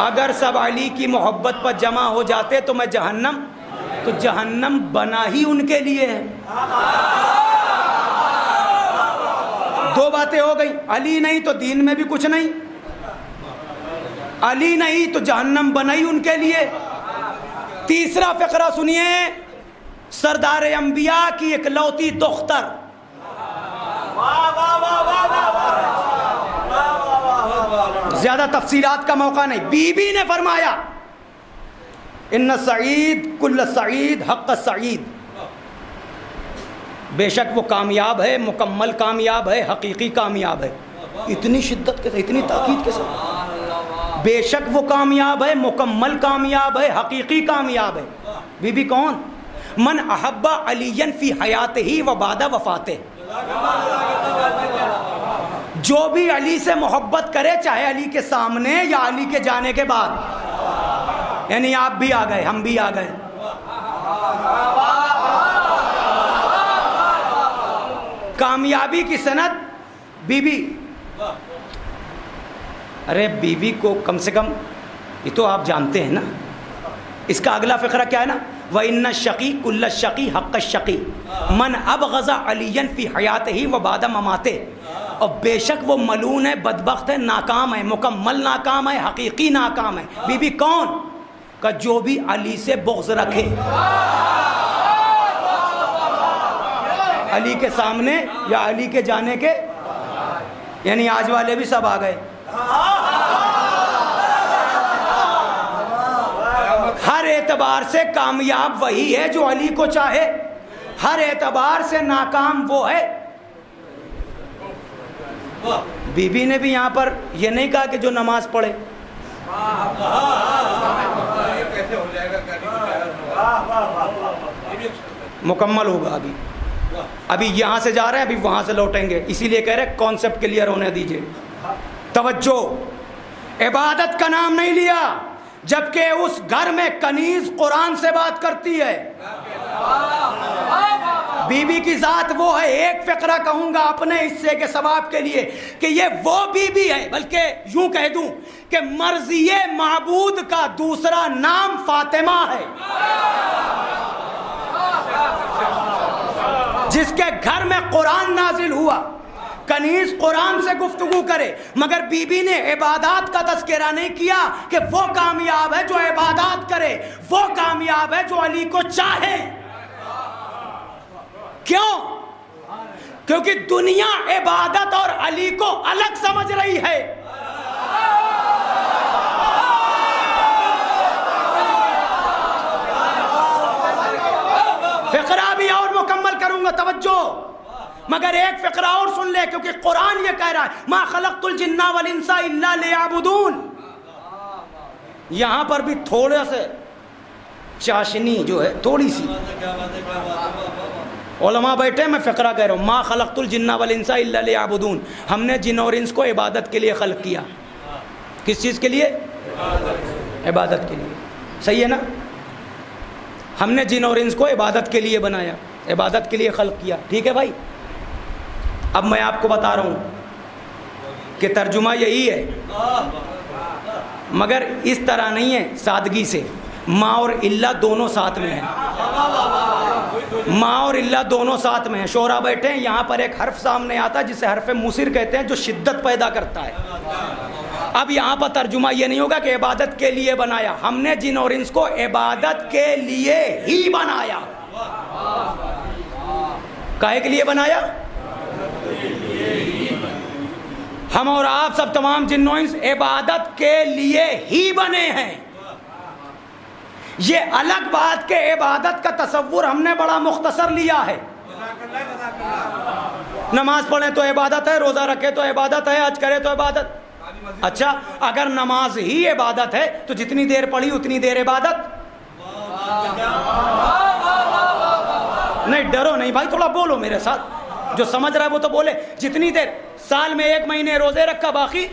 اگر سب علی کی محبت پر جمع ہو جاتے تو میں جہنم بنا ہی ان کے لیے ہے. دو باتیں ہو گئی. علی نہیں تو دین میں بھی کچھ نہیں، علی نہیں تو جہنم بنا ہی ان کے لیے. تیسرا فقرہ سنیے، سردار انبیاء کی اکلوتی دختر، زیادہ تفصیلات کا موقع نہیں. بی بی نے فرمایا ان سعید کل سعید حق سعید، بے شک وہ کامیاب ہے، مکمل کامیاب ہے، حقیقی کامیاب ہے. اتنی شدت کے ساتھ، اتنی تاکید کے ساتھ، بے شک وہ کامیاب ہے، مکمل کامیاب ہے، حقیقی کامیاب ہے. بی بی کون؟ من احب علی فی حیاتہ و بعد وفاتہ، جو بھی علی سے محبت کرے، چاہے علی کے سامنے یا علی کے جانے کے بعد. یعنی آپ بھی آ گئے، ہم بھی آ گئے. کامیابی کی سند بی بی. ارے بی بی کو کم سے کم یہ تو آپ جانتے ہیں نا. اس کا اگلا فقرہ کیا ہے نا، وَإِنَّ الشَّقِي كُلَّ الشَّقِي حَقَّ الشَّقِي مَنْ أَبْغَضَ عَلِيًّا فِي حَيَاتِهِ وَبَعْدَ مَمَاتِهِ. اور بے شک وہ ملعون ہے، بدبخت ہے، ناکام ہے، مکمل ناکام ہے، حقیقی ناکام ہے. بی بی کون؟ کہ جو بھی علی سے بغض رکھے، علی کے سامنے یا علی کے جانے کے. یعنی آج والے بھی سب آ گئے. ہر اعتبار سے کامیاب وہی ہے جو علی کو چاہے، ہر اعتبار سے ناکام وہ ہے. بی بی نے بھی یہاں پر یہ نہیں کہا کہ جو نماز پڑھے. مکمل ہوگا. ابھی یہاں سے جا رہے ہیں، ابھی وہاں سے لوٹیں گے، اسی لیے کہہ رہے کانسیپٹ کلیئر ہونے دیجئے. توجہ، عبادت کا نام نہیں لیا جبکہ اس گھر میں کنیز قرآن سے بات کرتی ہے. بی بی کی ذات وہ ہے. ایک فقرہ کہوں گا اپنے حصے کے ثواب کے لیے کہ یہ وہ بی بی ہے، بلکہ یوں کہہ دوں کہ مرضی معبود کا دوسرا نام فاطمہ ہے، جس کے گھر میں قرآن نازل ہوا. کنیز قرآن سے گفتگو کرے، مگر بی بی نے عبادات کا تذکرہ نہیں کیا کہ وہ کامیاب ہے جو عبادات کرے، وہ کامیاب ہے جو علی کو چاہے. کیوں؟ کیونکہ دنیا عبادت اور علی کو الگ سمجھ رہی ہے. فقرہ بھی اور مکمل کروں گا، توجہ، مگر ایک فقرہ اور سن لے، کیونکہ قرآن یہ کہہ رہا ہے ما خلقت الجن والانس الا لیعبدون. یہاں پر بھی تھوڑا سے چاشنی جو ہے، تھوڑی سی علماء بیٹھے، میں فقرہ کہہ رہا ہوں. ما خلقت الجن والانس الا لیعبدون، ہم نے جن اور انس کو عبادت کے لیے خلق کیا. کس چیز کے لیے؟ عبادت کے لیے. صحیح ہے نا؟ ہم نے جن اور انس کو عبادت کے لیے بنایا، عبادت کے لیے خلق کیا. ٹھیک ہے بھائی؟ اب میں آپ کو بتا رہا ہوں کہ ترجمہ یہی ہے، مگر اس طرح نہیں ہے سادگی سے. ماں اور اللہ دونوں ساتھ میں ہیں، ماں اور اللہ دونوں ساتھ میں ہیں. شعراء بیٹھے ہیں، یہاں پر ایک حرف سامنے آتا ہے جسے حرف مصر کہتے ہیں، جو شدت پیدا کرتا ہے. اب یہاں پر ترجمہ یہ نہیں ہوگا کہ عبادت کے لیے بنایا، ہم نے جن اور انس کو عبادت کے لیے ہی بنایا. کاہے کے لیے بنایا؟ ہم اور آپ سب تمام جن و انس عبادت کے لیے ہی بنے ہیں. یہ الگ بات کہ عبادت کا تصور ہم نے بڑا مختصر لیا ہے. نماز پڑھیں تو عبادت ہے، روزہ رکھے تو عبادت ہے، حج کرے تو عبادت. اچھا، اگر نماز ہی عبادت ہے تو جتنی دیر پڑھی اتنی دیر عبادت نہیں. ڈرو نہیں بھائی، تھوڑا بولو میرے ساتھ، جو سمجھ رہا ہے وہ تو بولے. جتنی دیر سال میں 1 مہینے روزے رکھا، باقی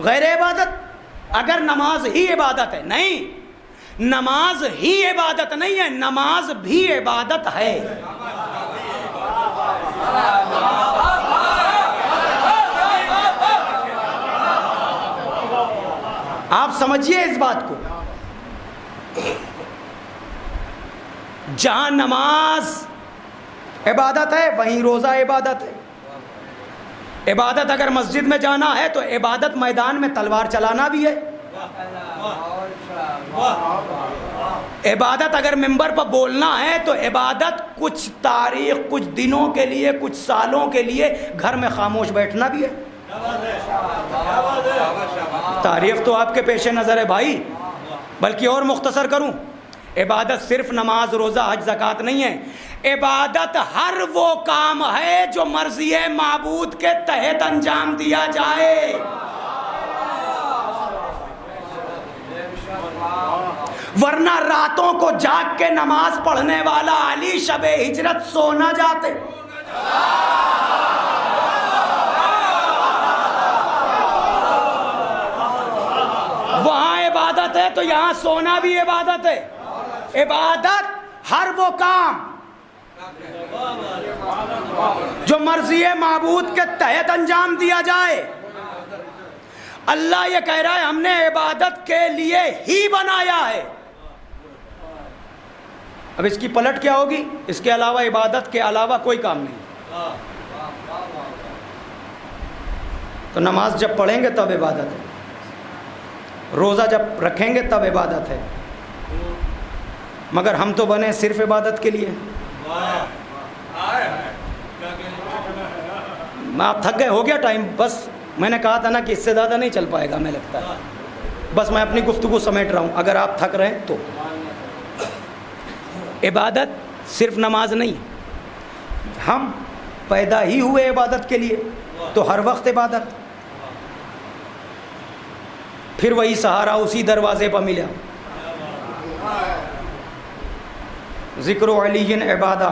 غیر عبادت. اگر نماز ہی عبادت ہے، نہیں، نماز ہی عبادت نہیں ہے، نماز بھی عبادت ہے. آپ سمجھیے اس بات کو. جہاں نماز عبادت ہے وہیں روزہ عبادت ہے. عبادت اگر مسجد میں جانا ہے تو عبادت میدان میں تلوار چلانا بھی ہے. عبادت اگر ممبر پر بولنا ہے تو عبادت کچھ تاریخ، کچھ دنوں کے لیے، کچھ سالوں کے لیے گھر میں خاموش بیٹھنا بھی ہے. تاریخ تو آپ کے پیش نظر ہے بھائی، بلکہ اور مختصر کروں، عبادت صرف نماز روزہ حج زکوٰۃ نہیں ہے، عبادت ہر وہ کام ہے جو مرضی معبود کے تحت انجام دیا جائے۔ ورنہ راتوں کو جاگ کے نماز پڑھنے والا علی شب ہجرت سو نہ جاتے۔ وہاں عبادت ہے تو یہاں سونا بھی عبادت ہے۔ عبادت ہر وہ کام جو مرضی معبود کے تحت انجام دیا جائے۔ اللہ یہ کہہ رہا ہے ہم نے عبادت کے لیے ہی بنایا ہے۔ اب اس کی پلٹ کیا ہوگی؟ اس کے علاوہ، عبادت کے علاوہ کوئی کام نہیں۔ تو نماز جب پڑھیں گے تب عبادت ہے، روزہ جب رکھیں گے تب عبادت ہے، مگر ہم تو بنے صرف عبادت کے لیے۔ آپ تھک گئے؟ ہو گیا ٹائم؟ بس میں نے کہا تھا نا کہ اس سے زیادہ نہیں چل پائے گا، میں لگتا ہے بس میں اپنی گفتگو سمیٹ رہا ہوں، اگر آپ تھک رہے ہیں تو۔ عبادت صرف نماز نہیں، ہم پیدا ہی ہوئے عبادت کے لیے، تو ہر وقت عبادت، پھر وہی سہارا اسی دروازے پر ملا۔ ذکر علی عبادہ،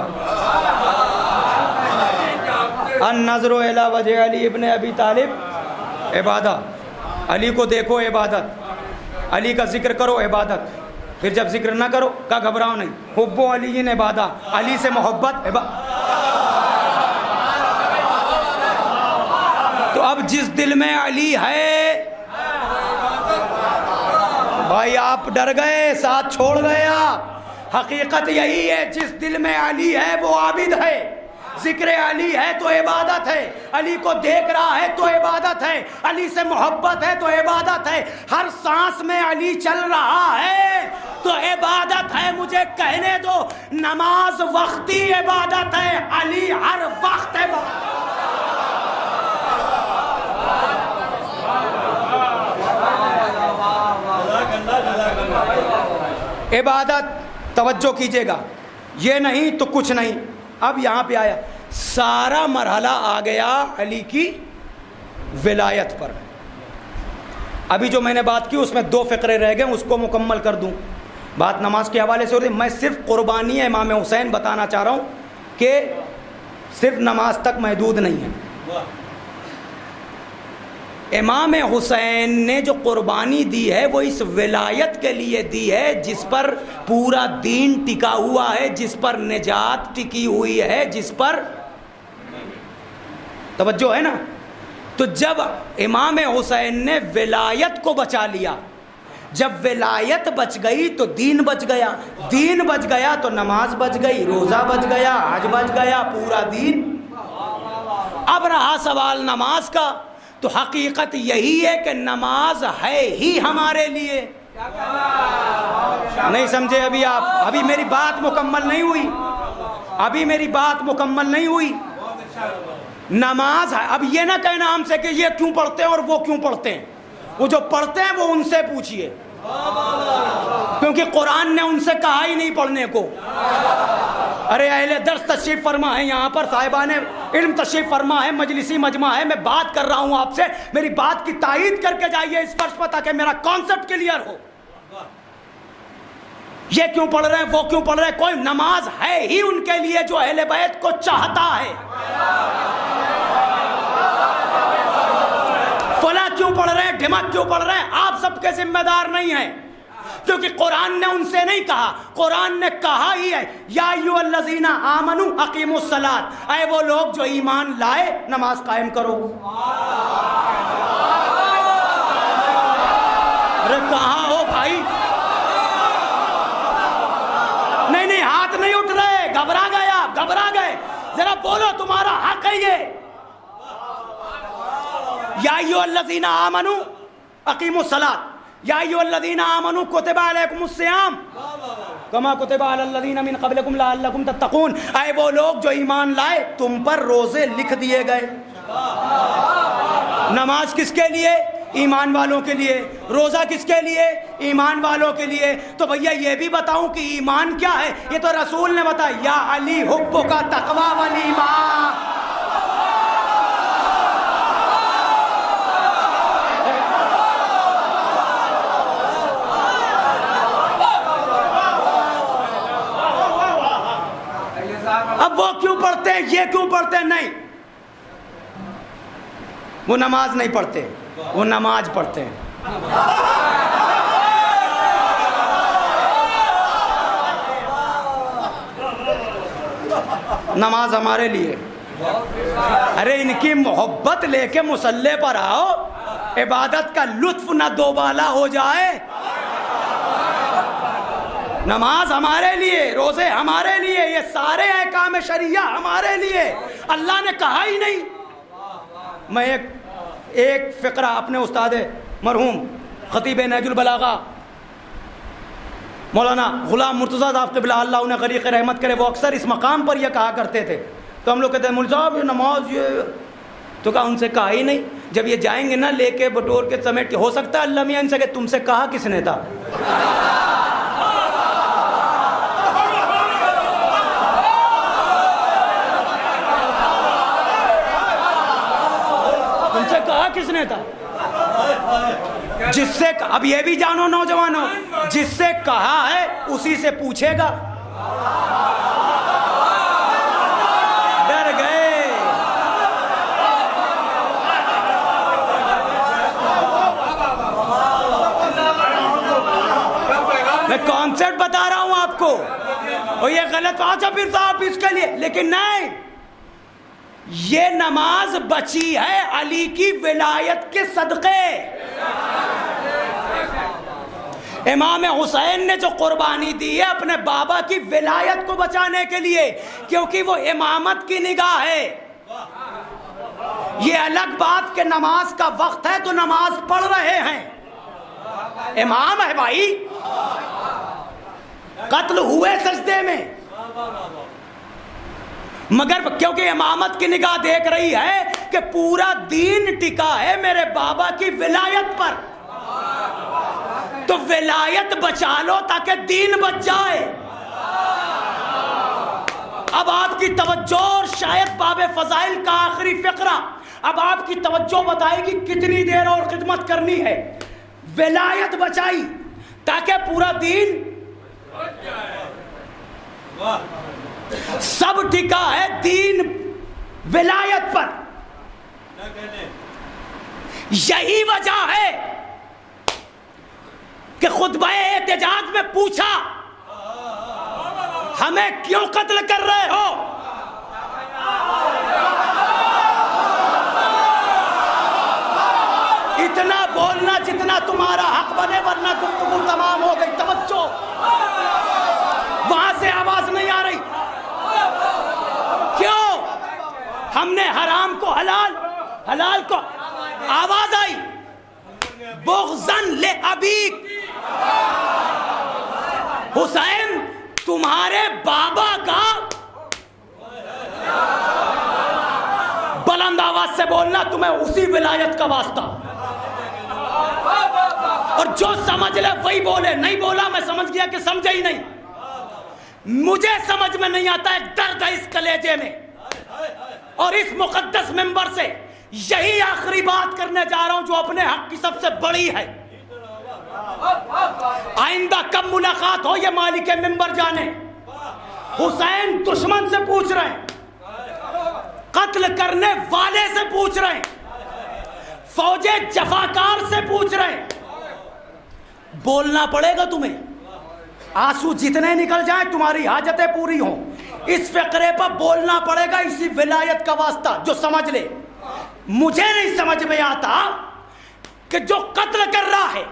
النظر الی وجہ علی ابن ابی طالب عبادہ، علی کو دیکھو عبادت، علی کا ذکر کرو عبادت، پھر جب ذکر نہ کرو کا گھبراؤ نہیں، حب علی عبادہ، علی سے محبت تو اب جس دل میں علی ہے، بھائی آپ ڈر گئے، ساتھ چھوڑ گئے آپ، حقیقت یہی ہے، جس دل میں علی ہے وہ عابد ہے، ذکر علی ہے تو عبادت ہے، علی کو دیکھ رہا ہے تو عبادت ہے، علی سے محبت ہے تو عبادت ہے، ہر سانس میں علی چل رہا ہے تو عبادت ہے۔ مجھے کہنے دو، نماز وقتی عبادت ہے، علی ہر وقت عبادت۔ توجہ کیجئے گا، یہ نہیں تو کچھ نہیں۔ اب یہاں پہ آیا، سارا مرحلہ آ گیا علی کی ولایت پر۔ ابھی جو میں نے بات کی اس میں 2 فقرے رہ گئے، اس کو مکمل کر دوں۔ بات نماز کے حوالے سے ہو رہی، میں صرف قربانی امام حسین بتانا چاہ رہا ہوں کہ صرف نماز تک محدود نہیں ہے۔ امام حسین نے جو قربانی دی ہے وہ اس ولایت کے لیے دی ہے جس پر پورا دین ٹکا ہوا ہے، جس پر نجات ٹکی ہوئی ہے، جس پر توجہ ہے نا۔ تو جب امام حسین نے ولایت کو بچا لیا، جب ولایت بچ گئی تو دین بچ گیا، دین بچ گیا تو نماز بچ گئی، روزہ بچ گیا، حج بچ گیا، پورا دین۔ اب رہا سوال نماز کا، تو حقیقت یہی ہے کہ نماز ہے ہی ہمارے لیے۔ نہیں سمجھے ابھی آپ؟ ابھی میری بات مکمل نہیں ہوئی، ابھی میری بات مکمل نہیں ہوئی۔ نماز ہے، اب یہ نہ کہنا ہم سے کہ یہ کیوں پڑھتے ہیں اور وہ کیوں پڑھتے ہیں، وہ جو پڑھتے ہیں وہ ان سے پوچھئے، کیونکہ قرآن نے ان سے کہا ہی نہیں پڑھنے کو۔ ارے اہل درس تشریف فرما ہے، یہاں پر صاحبان علم تشریف فرما ہے، مجلسی مجمع ہے، میں بات کر رہا ہوں آپ سے، میری بات کی تائید کر کے جائیے اس فرض پر تاکہ میرا کانسیپٹ کلیئر ہو۔ یہ کیوں پڑھ رہے ہیں، وہ کیوں پڑھ رہے ہیں، کوئی نماز ہے ہی ان کے لیے جو اہل بیت کو چاہتا ہے۔ فلاں کیوں پڑھ رہے ہیں، ڈھمک کیوں پڑھ رہے ہیں، آپ سب کے ذمہ دار نہیں ہیں، کیونکہ قرآن نے ان سے نہیں کہا، قرآن نے کہا ہی ہے یا ایھا الذین آمنوا اقیموا الصلاۃ، اے وہ لوگ جو ایمان لائے نماز قائم کرو۔ ارے کہاں ہو بھائی؟ نہیں ہاتھ نہیں اٹھ رہے، گھبرا گئے، ذرا بولو، تمہارا حق ہے یہ۔ یا ایھا الذین آمنوا اقیموا الصلاۃ، یا ایھا الذین آمنوا کتب علیکم الصیام کما کتب علی الذین من قبلکم لعلکم تتقون، اے وہ لوگ جو ایمان لائے تم پر روزے لکھ دیے گئے۔ نماز کس کے لیے؟ ایمان والوں کے لیے. روزہ کس کے لیے؟ ایمان والوں کے لیے. تو بھیا یہ بھی بتاؤں کہ ایمان کیا ہے؟ یہ تو رسول نے بتایا. یا علی حب کا تقوی والایمان. اب وہ کیوں پڑھتے ہیں، یہ کیوں پڑھتے ہیں؟ نہیں، وہ نماز نہیں پڑھتے، وہ نماز پڑھتے ہیں. نماز ہمارے لیے. ارے ان کی محبت لے کے مصلی پر آؤ، عبادت کا لطف نہ دوبالا ہو جائے. نماز ہمارے لیے، روزے ہمارے لیے، یہ سارے احکام شریعہ ہمارے لیے. اللہ نے کہا ہی نہیں. میں ایک فقرہ اپنے استاد مرحوم خطیب نہج البلاغہ مولانا غلام مرتضیٰ صاحب قبلہ اللہ انہیں غریق رحمت کرے، وہ اکثر اس مقام پر یہ کہا کرتے تھے. تو ہم لوگ کہتے ہیں مولوی صاحب یہ نماز یہ، تو کہا ان سے کہا ہی نہیں. جب یہ جائیں گے نا لے کے بٹور کے سمیٹ کے، ہو سکتا ہے اللہ میاں ان سے کہ تم سے کہا کس نے تھا؟ تم سے کہا کس نے تھا؟ جس سے اب یہ بھی جانو نوجوانوں، جس سے کہا ہے اسی سے پوچھے گا. ڈر گئے. میں کانسیپٹ بتا رہا ہوں آپ کو، اور یہ غلط بات ہے پھر تو آپ اس کے لیے، لیکن نہیں، یہ نماز بچی ہے علی کی ولایت کے صدقے. امام حسین نے جو قربانی دی ہے اپنے بابا کی ولایت کو بچانے کے لیے، کیونکہ وہ امامت کی نگاہ ہے. یہ الگ بات کہ نماز کا وقت ہے تو نماز پڑھ رہے ہیں، امام ہے بھائی. قتل ہوئے سجدے میں، مگر کیونکہ امامت کی نگاہ دیکھ رہی ہے کہ پورا دین ٹکا ہے میرے بابا کی ولایت پر، تو ولایت بچا لو تاکہ دین بچ جائے. اب آپ کی توجہ، اور شاید باب فضائل کا آخری فقرہ اب آپ کی توجہ بتائے گی کتنی دیر اور خدمت کرنی ہے. ولایت بچائی تاکہ پورا دین سب ٹکا ہے دین ولایت پر. یہی وجہ ہے کہ خطبہ احتجاج میں پوچھا ہمیں کیوں قتل کر رہے ہو؟ اتنا بولنا جتنا تمہارا حق بنے، ورنہ گفتگو تمام ہو گئی. توجہ، وہاں سے آواز نہیں آ رہی. کیوں؟ ہم نے حرام کو حلال، حلال کو، آواز آئی. بغضاً لأبیک، حسین تمہارے بابا کا، بلند آواز سے بولنا، تمہیں اسی ولایت کا واسطہ. اور جو سمجھ لے وہی بولے. نہیں بولا میں سمجھ گیا کہ سمجھے ہی نہیں. مجھے سمجھ میں نہیں آتا ہے، درد ہے اس کلیجے میں. اور اس مقدس منبر سے یہی آخری بات کرنے جا رہا ہوں جو اپنے حق کی سب سے بڑی ہے. آئندہ کب ملاقات ہو یہ مالک منبر جانے. حسین دشمن سے پوچھ رہے ہیں، قتل کرنے والے سے پوچھ رہے ہیں، فوج جفاکار سے پوچھ رہے ہیں. بولنا پڑے گا تمہیں، آنسو جتنے نکل جائیں تمہاری حاجتیں پوری ہوں. اس فقرے پر بولنا پڑے گا اسی ولایت کا واسطہ. جو سمجھ لے. مجھے نہیں سمجھ میں آتا کہ جو قتل کر رہا ہے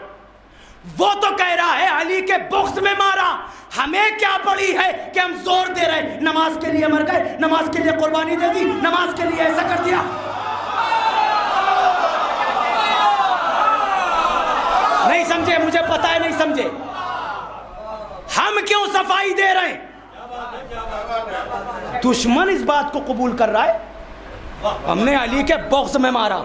وہ تو کہہ رہا ہے علی کے بغض میں مارا. ہمیں کیا پڑی ہے کہ ہم زور دے رہے ہیں نماز کے لیے مر گئے، نماز کے لیے قربانی دے دی، نماز کے لیے ایسا کر دیا. نہیں سمجھے، مجھے پتا ہے نہیں سمجھے. ہم کیوں صفائی دے رہے ہیں؟ دشمن اس بات کو قبول کر رہا ہے ہم نے علی کے بغض میں مارا.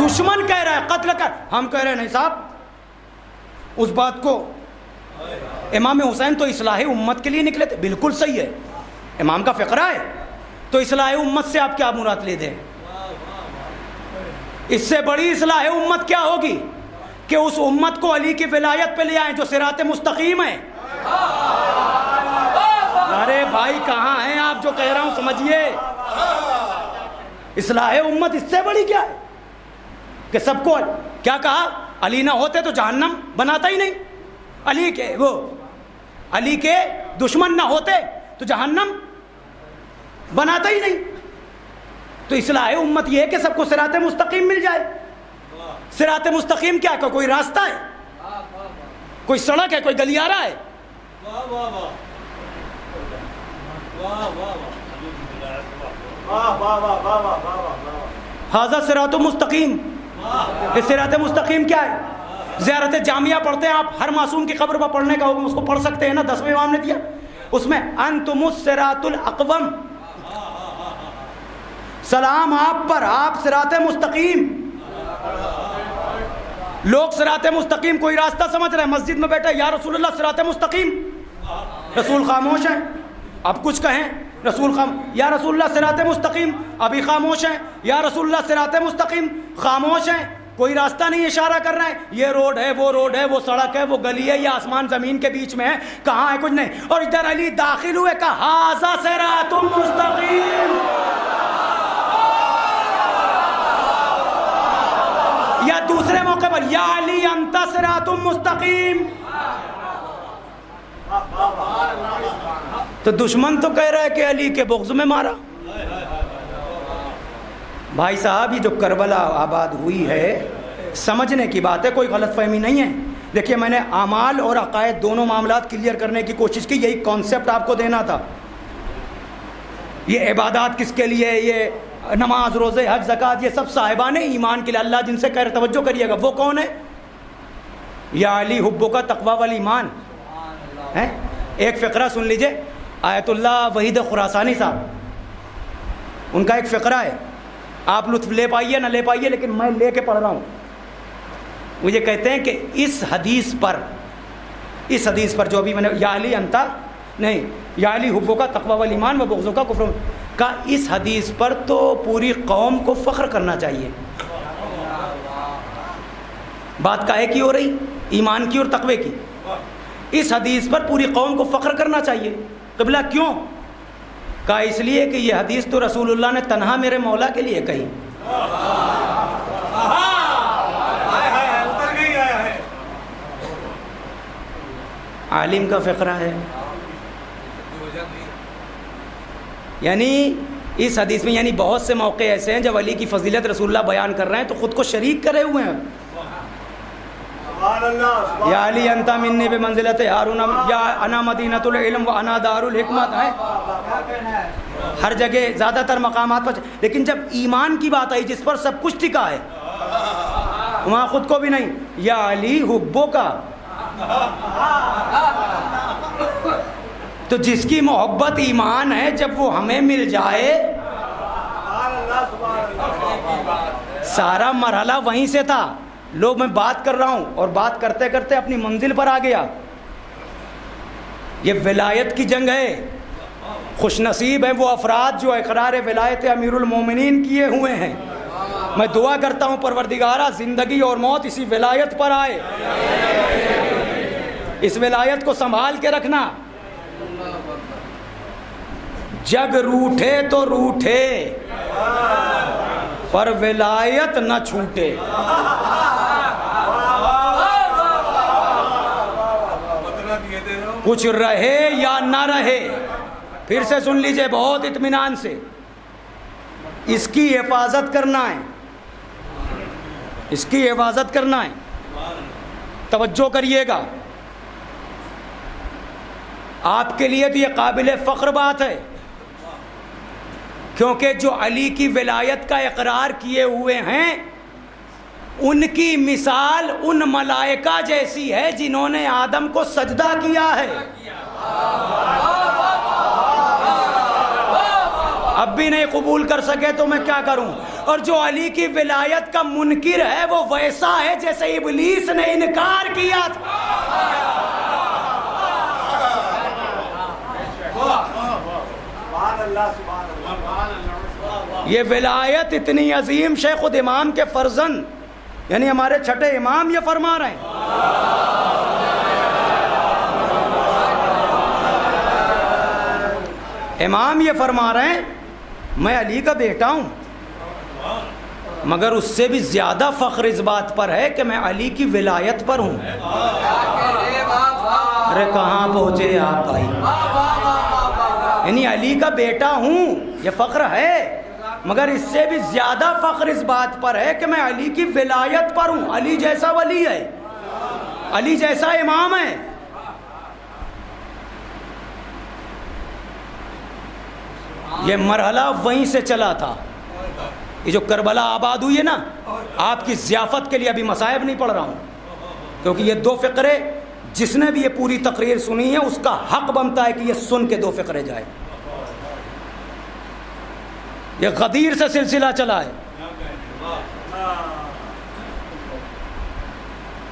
دشمن کہہ رہا ہے قتل کر، ہم کہہ رہے ہیں نہیں صاحب اس بات کو، امام حسین تو اصلاح امت کے لیے نکلے تھے، بالکل صحیح ہے، امام کا فقرہ ہے، تو اصلاح امت سے آپ کیا مراد لے دیں؟ اس سے بڑی اصلاح امت کیا ہوگی کہ اس امت کو علی کی ولایت پہ لے آئیں جو صراط مستقیم ہے۔ ارے بھائی کہاں ہیں آپ؟ جو کہہ رہا ہوں سمجھیے، اصلاح امت اس سے بڑی کیا ہے کہ سب کو کیا کہا؟ علی نہ ہوتے تو جہنم بناتا ہی نہیں، علی کے دشمن نہ ہوتے تو جہنم بناتا ہی نہیں۔ تو اصلاح امت یہ ہے کہ سب کو صراط مستقیم مل جائے۔ صراط مستقیم کیا ہے؟ کوئی راستہ ہے، کوئی سڑک ہے، کوئی گلیارہ ہے؟ ھذا صراط مستقیم۔ یہ صراط مستقیم کیا ہے؟ زیارت جامعہ پڑھتے ہیں آپ، ہر معصوم کی قبر پر پڑھنے کا حکم اس کو پڑھ سکتے ہیں نا، 10ویں امام نے دیا، اس میں انتم الصراط الاقوم، سلام آپ پر، آپ صراط مستقیم۔ لوگ صراط مستقیم کوئی راستہ سمجھ رہے ہیں، مسجد میں بیٹھے یا رسول اللہ صراط مستقیم، رسول خاموش ہیں، اب کچھ کہیں رسول یا رسول اللہ صراط مستقیم، ابھی خاموش ہیں، یا رسول اللہ صراط مستقیم، خاموش ہیں، کوئی راستہ نہیں اشارہ کر رہے ہیں، یہ روڈ ہے، وہ روڈ ہے، وہ سڑک ہے، وہ گلی ہے، یا آسمان زمین کے بیچ میں ہے، کہاں ہے؟ کچھ نہیں۔ اور ادھر علی داخل ہوئے، کہا ھذا صراط مستقیم، یا دوسرے موقع پر یا علی انت صراط مستقیم۔ تو دشمن تو کہہ رہا ہے کہ علی کے بغض میں مارا۔ بھائی صاحب یہ جو کربلا آباد ہوئی ہے سمجھنے کی بات ہے، کوئی غلط فہمی نہیں ہے۔ دیکھیے میں نے اعمال اور عقائد دونوں معاملات کلیئر کرنے کی کوشش کی، یہی کانسیپٹ آپ کو دینا تھا۔ یہ عبادات کس کے لیے، یہ نماز روزے حج زکوٰۃ، یہ سب صاحبان ایمان کے لیے، اللہ جن سے کہہ رہے توجہ کریے گا، وہ کون ہے؟ یا علی حبو کا تقوی والایمان ہے۔ ایک فقرہ سن لیجئے، آیت اللہ وحید خراسانی صاحب، ان کا ایک فقرہ ہے، آپ لطف لے پائیے نہ لے پائیے لیکن میں لے کے پڑھ رہا ہوں۔ مجھے کہتے ہیں کہ اس حدیث پر جو ابھی میں نے یا علی انتا نہیں یا علی حبو کا تقوی والایمان و بغضوں کا کفر کا، اس حدیث پر تو پوری قوم کو فخر کرنا چاہیے۔ بات کاہے کی ہو رہی؟ ایمان کی اور تقوی کی۔ اس حدیث پر پوری قوم کو فخر کرنا چاہیے۔ قبلہ کیوں؟ کہا اس لیے کہ یہ حدیث تو رسول اللہ نے تنہا میرے مولا کے لیے کہی۔ عالم کا فقرہ ہے، یعنی اس حدیث میں یعنی بہت سے موقع ایسے ہیں جب علی کی فضیلت رسول اللہ بیان کر رہے ہیں تو خود کو شریک کرے ہوئے ہیں۔ یا علی انت منی بمنزلت ہارون یا انا مدینۃ العلم و انا دار الحکمت ہے، ہر جگہ زیادہ تر مقامات پر، لیکن جب ایمان کی بات آئی جس پر سب کچھ ٹکا ہے وہاں خود کو بھی نہیں، یا علی حبو کا۔ تو جس کی محبت ایمان ہے جب وہ ہمیں مل جائے، سارا مرحلہ وہیں سے تھا۔ لوگ میں بات کر رہا ہوں اور بات کرتے کرتے اپنی منزل پر آ گیا۔ یہ ولایت کی جنگ ہے، خوش نصیب ہیں وہ افراد جو اقرار ولایت امیر المومنین کیے ہوئے ہیں۔ میں دعا کرتا ہوں پروردگارہ زندگی اور موت اسی ولایت پر آئے، اس ولایت کو سنبھال کے رکھنا۔ جگ روٹھے تو روٹھے پر ولایت نہ چھوٹے۔ کچھ رہے یا نہ رہے، پھر سے سن لیجئے بہت اطمینان سے، اس کی حفاظت کرنا ہے، اس کی حفاظت کرنا ہے۔ توجہ کریے گا، آپ کے لیے تو یہ قابل فخر بات ہے، کیونکہ جو علی کی ولایت کا اقرار کیے ہوئے ہیں ان کی مثال ان ملائکہ جیسی ہے جنہوں نے آدم کو سجدہ کیا ہے۔ اب بھی نہیں قبول کر سکے تو میں کیا کروں؟ اور جو علی کی ولایت کا منکر ہے وہ ویسا ہے جیسے ابلیس نے انکار کیا تھا۔ یہ ولایت اتنی عظیم، شیخ خود امام کے فرزند یعنی ہمارے چھٹے امام یہ فرما رہے ہیں۔ امام یہ فرما رہے ہیں میں علی کا بیٹا ہوں، مگر اس سے بھی زیادہ فخر اس بات پر ہے کہ میں علی کی ولایت پر ہوں۔ ارے کہاں پہنچے آپ بھائی؟ یعنی علی کا بیٹا ہوں یہ فخر ہے، مگر اس سے بھی زیادہ فخر اس بات پر ہے کہ میں علی کی ولایت پر ہوں۔ علی جیسا ولی ہے، علی جیسا امام ہے۔ یہ مرحلہ وہیں سے چلا تھا۔ یہ جو کربلا آباد ہوئی ہے نا، آپ کی ضیافت کے لیے ابھی مصائب نہیں پڑھ رہا ہوں، کیونکہ یہ دو فقرے جس نے بھی یہ پوری تقریر سنی ہے اس کا حق بنتا ہے کہ یہ سن کے دو فقرے جائے۔ یہ غدیر سے سلسلہ چلا ہے۔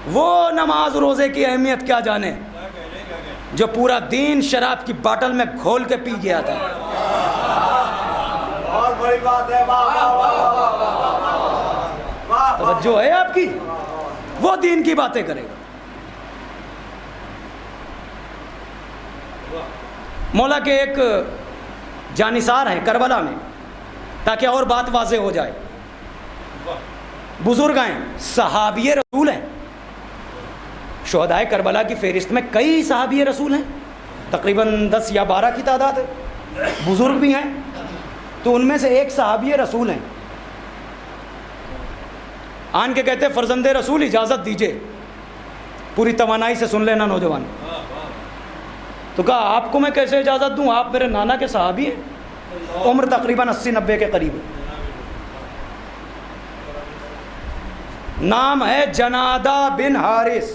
وہ نماز روزے کی اہمیت کیا جانے جو پورا دین شراب کی باٹل میں گھول کے پی گیا تھا۔ بہت بڑی بات ہے، توجہ ہے آپ کی؟ وہ دین کی باتیں کرے گا۔ مولا کے ایک جانثار ہیں کربلا میں، تاکہ اور بات واضح ہو جائے۔ بزرگ ہیں، صحابی رسول ہیں، شہدائے کربلا کی فہرست میں کئی صحابی رسول ہیں، تقریباً 10 یا 12 کی تعداد ہے، بزرگ بھی ہیں، تو ان میں سے ایک صحابی رسول ہیں۔ آن کے کہتے فرزند رسول اجازت دیجئے، پوری توانائی سے سن لینا نوجوان۔ تو کہا آپ کو میں کیسے اجازت دوں، آپ میرے نانا کے صحابی ہیں، عمر تقریباً 80-90 کے قریب ہے۔ نام ہے جنادہ بن حارث۔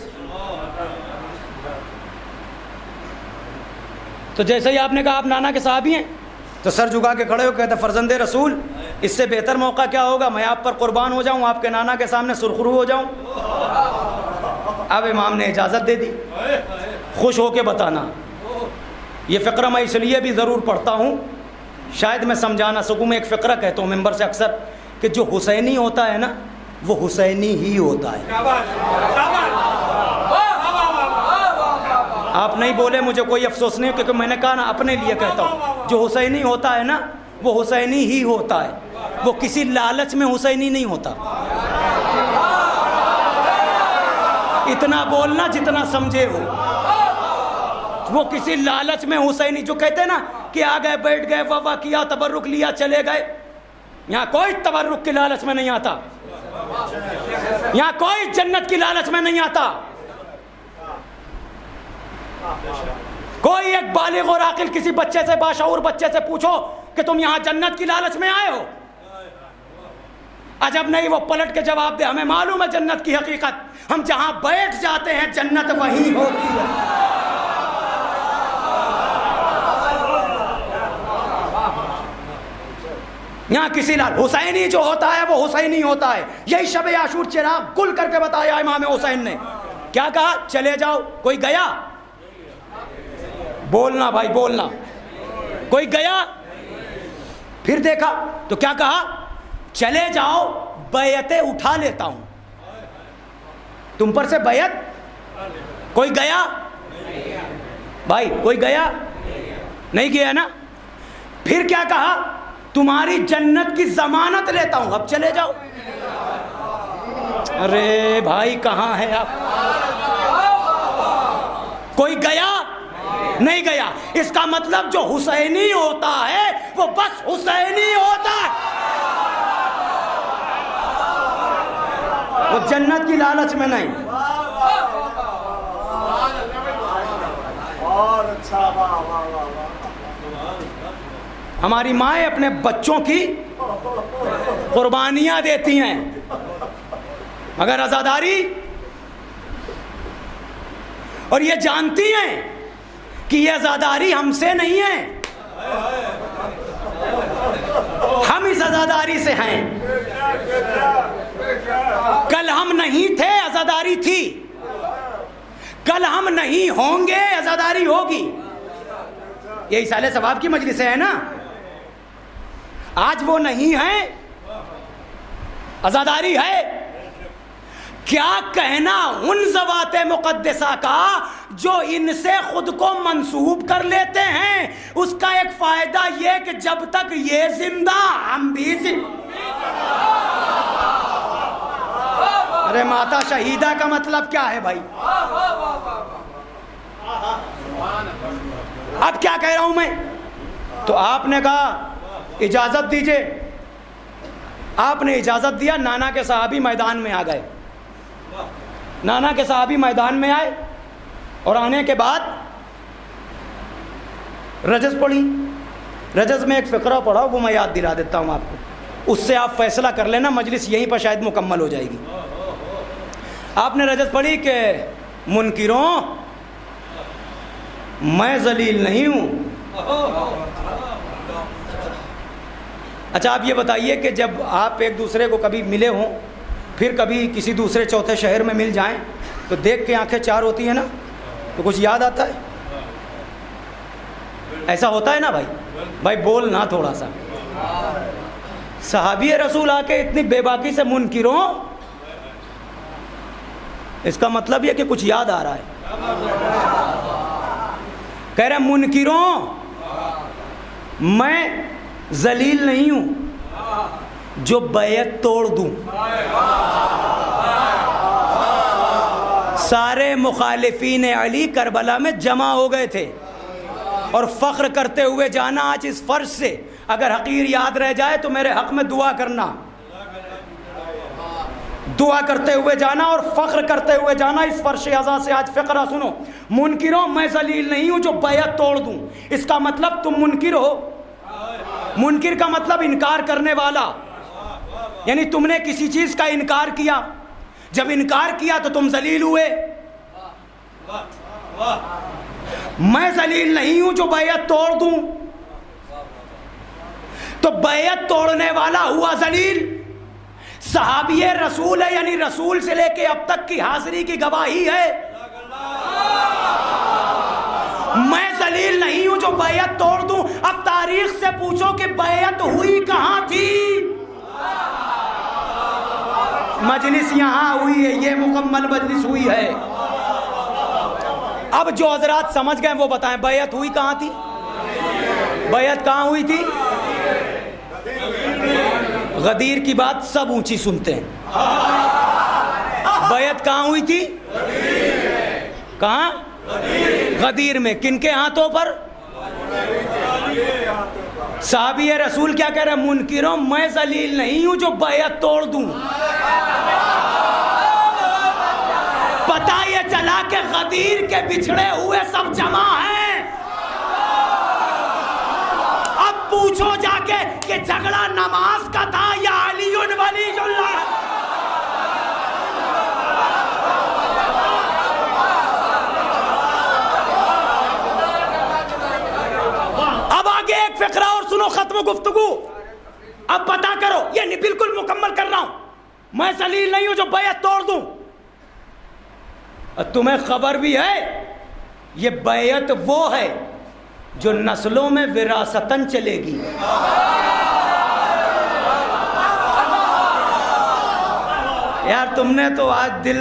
تو جیسے ہی آپ نے کہا آپ نانا کے صحابی ہیں تو سر جھکا کے کھڑے ہو کہتے فرزند رسول اس سے بہتر موقع کیا ہوگا، میں آپ پر قربان ہو جاؤں، آپ کے نانا کے سامنے سرخرو ہو جاؤں۔ اب امام نے اجازت دے دی۔ خوش ہو کے بتانا، یہ فقرہ میں اس لیے بھی ضرور پڑھتا ہوں شاید میں سمجھا نہ سکوں۔ میں ایک فقرہ کہتا ہوں ممبر سے اکثر کہ جو حسینی ہوتا ہے نا وہ حسینی ہی ہوتا ہے۔ آپ نہیں بولے مجھے کوئی افسوس نہیں، کیونکہ میں نے کہا نا اپنے لیے کہتا ہوں، جو حسینی ہوتا ہے نا وہ حسینی ہی ہوتا ہے، وہ کسی لالچ میں حسینی نہیں ہوتا۔ اتنا بولنا جتنا سمجھے ہو، وہ کسی لالچ میں حسینی جو کہتے ہیں نا کہ آ گئے بیٹھ گئے واہ واہ کیا تبرک لیا چلے گئے، یہاں کوئی تبرک کی لالچ میں نہیں آتا، یہاں کوئی جنت کی لالچ میں نہیں آتا۔ کوئی ایک بالغ اور عاقل کسی بچے سے، باشعور بچے سے پوچھو کہ تم یہاں جنت کی لالچ میں آئے ہو، عجب نہیں وہ پلٹ کے جواب دے ہمیں معلوم ہے جنت کی حقیقت، ہم جہاں بیٹھ جاتے ہیں جنت وہیں ہوتی ہے۔ یہاں کسی حسینی جو ہوتا ہے وہ حسینی ہوتا ہے۔ یہی شب عاشور چراغ گل کر کے بتایا امام حسین نے۔ کیا کہا؟ چلے جاؤ۔ کوئی گیا؟ بولنا بھائی بولنا۔ کوئی گیا؟ پھر دیکھا تو کیا کہا؟ چلے جاؤ بیعتیں اٹھا لیتا ہوں تم پر سے بیعت۔ کوئی گیا بھائی؟ کوئی گیا؟ نہیں گیا نا۔ پھر کیا کہا؟ تمہاری جنت کی ضمانت لیتا ہوں، اب چلے جاؤ۔ ارے بھائی کہاں ہے آپ؟ کوئی گیا؟ نہیں گیا۔ اس کا مطلب جو حسینی ہوتا ہے وہ بس حسینی ہوتا ہے، وہ جنت کی لالچ میں نہیں۔ اور اچھا، ہماری مائیں اپنے بچوں کی قربانیاں دیتی ہیں، مگر عزاداری، اور یہ جانتی ہیں کہ یہ عزاداری ہم سے نہیں ہے۔ ہم اس عزاداری سے ہیں. کل ہم نہیں تھے، عزاداری تھی. کل ہم نہیں ہوں گے، عزاداری ہوگی. یہ ایصال ثواب کی مجلس ہے نا. آج وہ نہیں ہیں، عزاداری ہے. کیا کہنا ان ذوات مقدسہ کا جو ان سے خود کو منسوب کر لیتے ہیں. اس کا ایک فائدہ یہ کہ جب تک یہ زندہ ہم بھی ارے ماتا شہیدہ کا مطلب کیا ہے بھائی؟ اب کیا کہہ رہا ہوں میں؟ تو آپ نے کہا اجازت دیجئے. آپ نے اجازت دیا، نانا کے صحابی میدان میں آ گئے. نانا کے صحابی میدان میں آئے اور آنے کے بعد رجز پڑھی. رجز میں ایک فقرہ پڑھا، وہ میں یاد دلا دیتا ہوں آپ کو. اس سے آپ فیصلہ کر لینا، مجلس یہیں پر شاید مکمل ہو جائے گی. آپ نے رجز پڑھی کہ منکروں میں ذلیل نہیں ہوں. اچھا آپ یہ بتائیے کہ جب آپ ایک دوسرے کو کبھی ملے ہوں، پھر کبھی کسی دوسرے چوتھے شہر میں مل جائیں تو دیکھ کے آنکھیں چار ہوتی ہیں نا، تو کچھ یاد آتا ہے؟ ایسا ہوتا ہے نا بھائی؟ بھائی بولنا تھوڑا سا. صحابی رسول آ کے اتنی بے باکی سے منکروں، اس کا مطلب یہ کہ کچھ یاد آ رہا ہے. کہہ رہے منکروں میں ذلیل نہیں ہوں جو بیعت توڑ دوں. سارے مخالفین علی کربلا میں جمع ہو گئے تھے اور فخر کرتے ہوئے جانا آج اس فرض سے. اگر حقیر یاد رہ جائے تو میرے حق میں دعا کرنا، دعا کرتے ہوئے جانا اور فخر کرتے ہوئے جانا اس فرش اعضا سے. آج فقرہ سنو. منکروں میں ذلیل نہیں ہوں جو بیعت توڑ دوں. اس کا مطلب تم منکر ہو. منکر کا مطلب انکار کرنے والا، یعنی تم نے کسی چیز کا انکار کیا. جب انکار کیا تو تم ذلیل ہوئے. میں ذلیل نہیں ہوں جو بیعت توڑ دوں. تو بیعت توڑنے والا ہوا ذلیل. صحابی رسول ہے، یعنی رسول سے لے کے اب تک کی حاضری کی گواہی ہے. میں ذلیل نہیں ہوں جو بیعت توڑ دوں. اب تاریخ سے پوچھو کہ بیعت ہوئی کہاں تھی؟ مجلس یہاں ہوئی ہے، یہ مکمل مجلس ہوئی ہے. اب جو حضرات سمجھ گئے وہ بتائیں بیعت ہوئی کہاں تھی؟ بیعت کہاں ہوئی تھی؟ غدیر کی بات سب اونچی سنتے ہیں. بیعت کہاں ہوئی تھی؟ کہاں؟ غدیر میں. کن کے ہاتھوں پر؟ صحابی رسول کیا کہہ رہے ہیں؟ منکروں میں ذلیل نہیں ہوں جو بیعت توڑ دوں. پتہ یہ چلا کہ غدیر کے بچھڑے ہوئے سب جمع ہیں. اب پوچھو جا کے کہ جھگڑا نماز کا تھا یا علی ولی اللہ؟ اب آگے ایک فقرہ اور سنو، ختم گفتگو. اب پتا کرو، یہ نہیں بالکل مکمل کر رہا ہوں. میں ذلیل نہیں ہوں جو بیعت توڑ دوں. تمہیں خبر بھی ہے یہ بیعت وہ ہے جو نسلوں میں وراثتاً چلے گی. یار تم نے تو آج دل،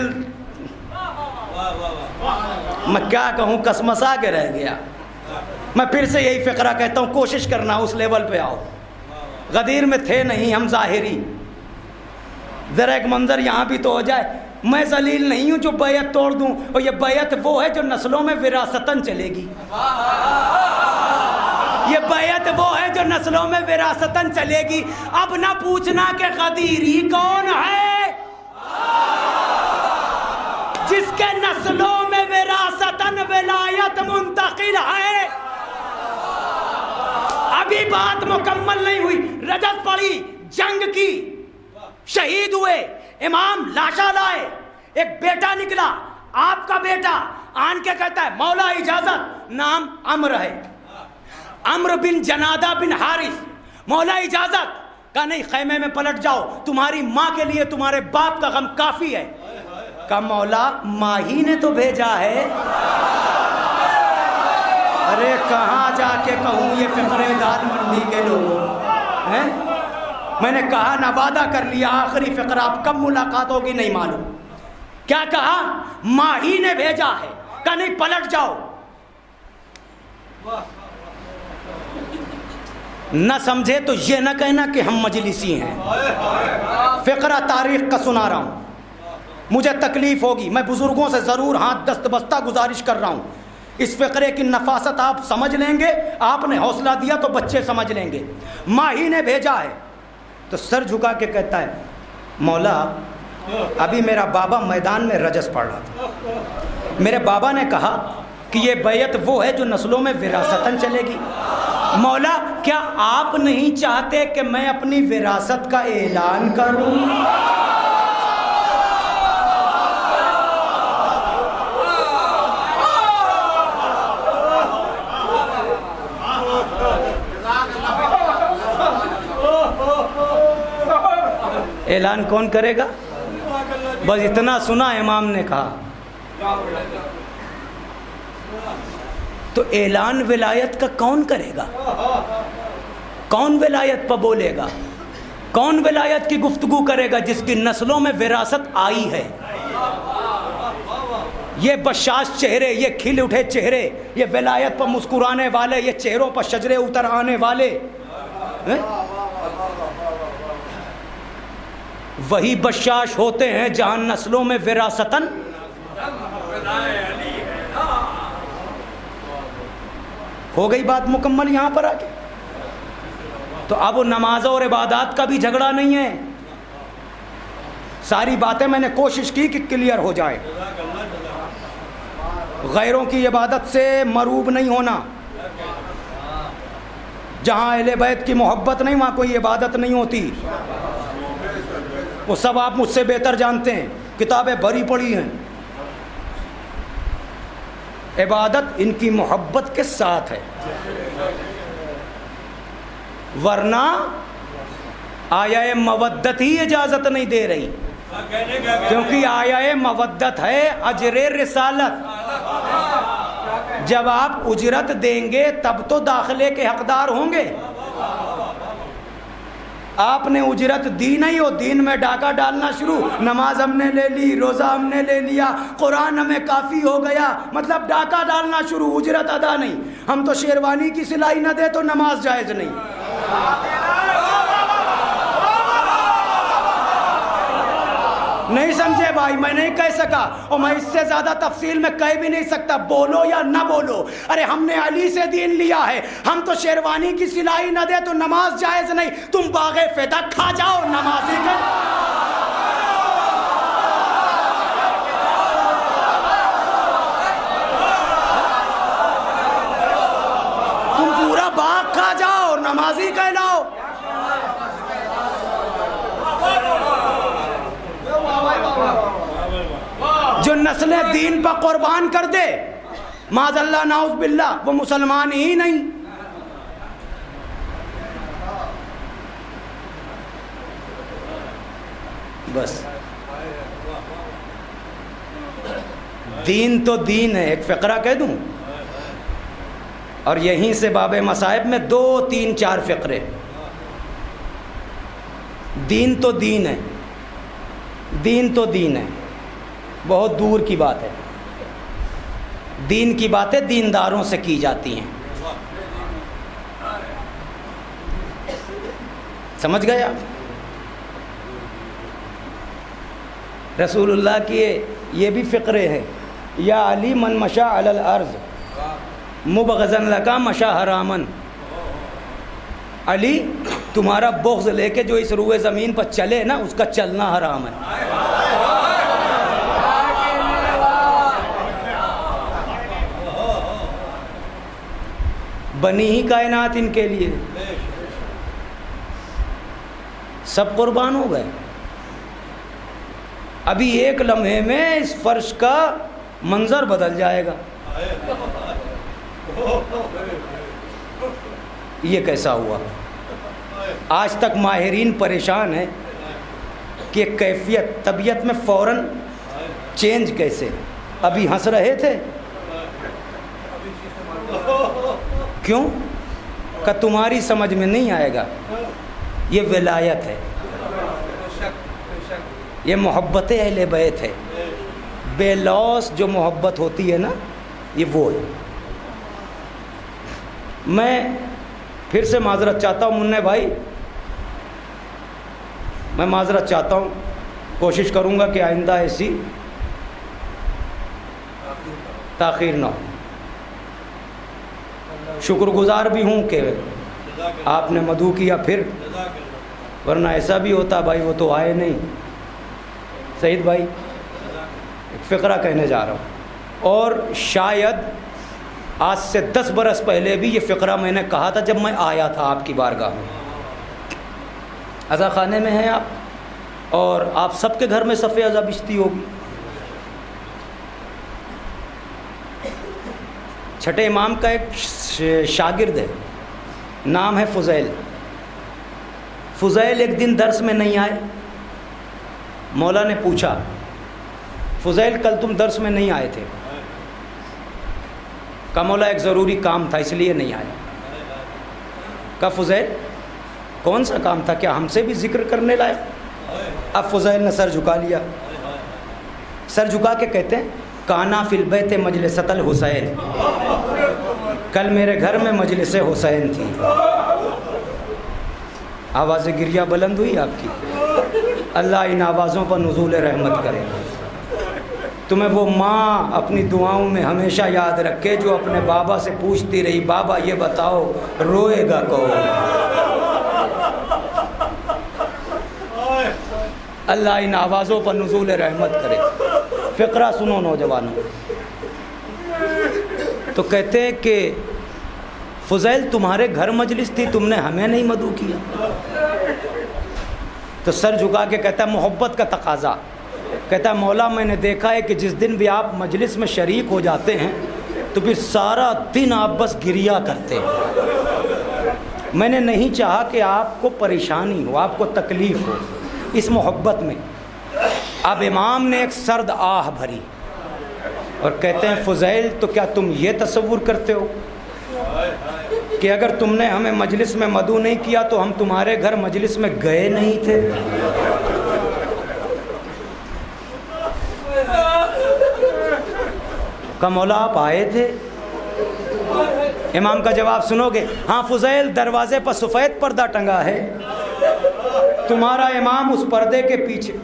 میں کیا کہوں، کسمسا کے رہ گیا. میں پھر سے یہی فقرہ کہتا ہوں، کوشش کرنا اس لیول پہ آؤ. غدیر میں تھے نہیں ہم ظاہری. ذرا ایک منظر یہاں بھی تو ہو جائے. میں ذلیل نہیں ہوں جو بیعت توڑ دوں، اور یہ بیعت وہ ہے جو نسلوں میں وراثتاً چلے گی. یہ بیعت وہ ہے جو نسلوں میں وراثتاً چلے گی. اب نہ پوچھنا کہ غدیری کون ہے، جس کے نسلوں میں وراثتاً ولایت منتقل ہے. ابھی بات مکمل نہیں ہوئی. رجب پڑی، جنگ کی، شہید ہوئے، امام لاشا لائے، ایک بیٹا نکلا، آپ کا بیٹا آن کے کہتا ہے مولا اجازت. نام عمرو ہے، عمرو بن جنادہ بن حارث. مولا اجازت. کہا نہیں, خیمے میں پلٹ جاؤ, تمہاری ماں کے لیے تمہارے باپ کا غم کافی ہے. کہا مولا ماں ہی نے تو بھیجا ہے. ارے کہاں جا کے کہوں یہ فقرے داد منڈی کے لوگوں ہیں. میں نے کہا نہ وعدہ کر لیا, آخری فقرہ اب کب ملاقات ہوگی نہیں معلوم. کیا کہا؟ ماں ہی نے بھیجا ہے. کہا نہیں پلٹ جاؤ. نہ سمجھے تو یہ نہ کہنا کہ ہم مجلسی ہیں. فقرہ تاریخ کا سنا رہا ہوں, مجھے تکلیف ہوگی, میں بزرگوں سے ضرور ہاتھ دست بستہ گزارش کر رہا ہوں. اس فقرے کی نفاست آپ سمجھ لیں گے, آپ نے حوصلہ دیا تو بچے سمجھ لیں گے. ماں ہی نے بھیجا ہے. تو سر جھکا کے کہتا ہے مولا ابھی میرا بابا میدان میں رجس پڑھ رہا تھا. میرے بابا نے کہا کہ یہ بیعت وہ ہے جو نسلوں میں وراثتاً چلے گی. مولا کیا آپ نہیں چاہتے کہ میں اپنی وراثت کا اعلان کروں؟ اعلان کون کرے گا؟ بس اتنا سنا امام نے کہا. تو اعلان ولایت کا کون کرے گا؟ کون ولایت پہ بولے گا؟ کون ولایت کی گفتگو کرے گا جس کی نسلوں میں وراثت آئی ہے؟ یہ بشاش چہرے, یہ کھل اٹھے چہرے, یہ ولایت پر مسکرانے والے, یہ چہروں پر شجرے اتر آنے والے, وہی بشاش ہوتے ہیں جہاں نسلوں میں وراثتاً. ہو گئی بات مکمل یہاں پر آ کے. تو اب نمازوں اور عبادات کا بھی جھگڑا نہیں ہے. ساری باتیں میں نے کوشش کی کہ کلیئر ہو جائے. غیروں کی عبادت سے مروب نہیں ہونا. جہاں اہل بیت کی محبت نہیں وہاں کوئی عبادت نہیں ہوتی. وہ سب آپ مجھ سے بہتر جانتے ہیں, کتابیں بھری پڑی ہیں. عبادت ان کی محبت کے ساتھ ہے, ورنہ آیا مودت ہی اجازت نہیں دے رہی, کیونکہ آیا مودت ہے اجر رسالت. جب آپ اجرت دیں گے تب تو داخلے کے حقدار ہوں گے. آپ نے اجرت دی نہیں ہو, دین میں ڈاکہ ڈالنا شروع, نماز ہم نے لے لی, روزہ ہم نے لے لیا, قرآن ہمیں کافی ہو گیا, مطلب ڈاکہ ڈالنا شروع, اجرت ادا نہیں. ہم تو شیروانی کی سلائی نہ دے تو نماز جائز نہیں. نہیں سمجھے بھائی, میں نہیں کہہ سکا اور میں اس سے زیادہ تفصیل میں کہہ بھی نہیں سکتا, بولو یا نہ بولو. ارے ہم نے علی سے دین لیا ہے, ہم تو شیروانی کی سلائی نہ دے تو نماز جائز نہیں. تم باغ فدا کھا جاؤ, نمازی کا تم پورا باغ کھا جاؤ, نمازی کہلاؤ. جو نسلیں دین پر قربان کر دے, معاذ اللہ نعوذ باللہ, وہ مسلمان ہی نہیں. بس دین تو دین ہے. ایک فقرہ کہہ دوں, اور یہیں سے باب مصائب میں 2 3 4 فقرے. دین تو دین ہے, دین تو دین ہے, بہت دور کی بات ہے. دین کی باتیں دینداروں سے کی جاتی ہیں. سمجھ گئے آپ؟ رسول اللہ کی یہ بھی فقرے ہیں. یا علی من مشا علی الارض مبغضن لکا مشا حرامن. علی تمہارا بغض لے کے جو اس روئے زمین پر چلے نا, اس کا چلنا حرام ہے. بنی ہی کائنات ان کے لیے, سب قربان ہو گئے. ابھی ایک لمحے میں اس فرش کا منظر بدل جائے گا. یہ کیسا ہوا؟ آج تک ماہرین پریشان ہیں کہ کیفیت طبیعت میں فوراً چینج کیسے. ابھی ہنس رہے تھے, کیوں؟ کہ تمہاری سمجھ میں نہیں آئے گا. یہ ولایت ہے, یہ محبت اہل بیت ہے. بے لوث جو محبت ہوتی ہے نا, یہ وہ ہے. میں پھر سے معذرت چاہتا ہوں منع بھائی, میں معذرت چاہتا ہوں. کوشش کروں گا کہ آئندہ ایسی تاخیر نہ ہو. شکر گزار بھی ہوں کہ آپ نے مدعو کیا پھر, ورنہ ایسا بھی ہوتا بھائی وہ تو آئے نہیں. سعید بھائی ایک فقرہ کہنے جا رہا ہوں, اور شاید آج سے 10 برس پہلے بھی یہ فقرہ میں نے کہا تھا جب میں آیا تھا آپ کی بارگاہ میں. عزا خانے میں ہیں آپ, اور آپ سب کے گھر میں صف عزا بچتی ہوگی. چھٹے امام کا ایک شاگرد ہے, نام ہے فضیل. فضیل ایک دن درس میں نہیں آئے. مولا نے پوچھا, فضیل کل تم درس میں نہیں آئے تھے؟ کہا مولا ایک ضروری کام تھا اس لیے نہیں آیا. کہا فضیل کون سا کام تھا, کیا ہم سے بھی ذکر کرنے لائے؟ اب فضیل نے سر جھکا لیا. سر جھکا کے کہتے ہیں کانا فی البیت مجلسۃ الحسین, کل میرے گھر میں مجلس حسین تھی. آواز گریہ بلند ہوئی آپ کی. اللہ ان آوازوں پر نزول رحمت کرے. تمہیں وہ ماں اپنی دعاؤں میں ہمیشہ یاد رکھے جو اپنے بابا سے پوچھتی رہی, بابا یہ بتاؤ روئے گا کون؟ اللہ ان آوازوں پر نزول رحمت کرے. فقرہ سنو نوجوانوں. تو کہتے ہیں کہ فضیل تمہارے گھر مجلس تھی, تم نے ہمیں نہیں مدعو کیا. تو سر جھکا کے کہتا ہے محبت کا تقاضا. کہتا ہے مولا میں نے دیکھا ہے کہ جس دن بھی آپ مجلس میں شریک ہو جاتے ہیں تو پھر سارا دن آپ بس گریہ کرتے ہیں. میں نے نہیں چاہا کہ آپ کو پریشانی ہو, آپ کو تکلیف ہو. اس محبت میں اب امام نے ایک سرد آہ بھری اور کہتے ہیں فضیل تو کیا تم یہ تصور کرتے ہو کہ اگر تم نے ہمیں مجلس میں مدعو نہیں کیا تو ہم تمہارے گھر مجلس میں گئے نہیں تھے؟ کہ مولا آپ آئے تھے. امام کا جواب سنو گے؟ ہاں فضیل دروازے پر سفید پردہ ٹنگا ہے, تمہارا امام اس پردے کے پیچھے.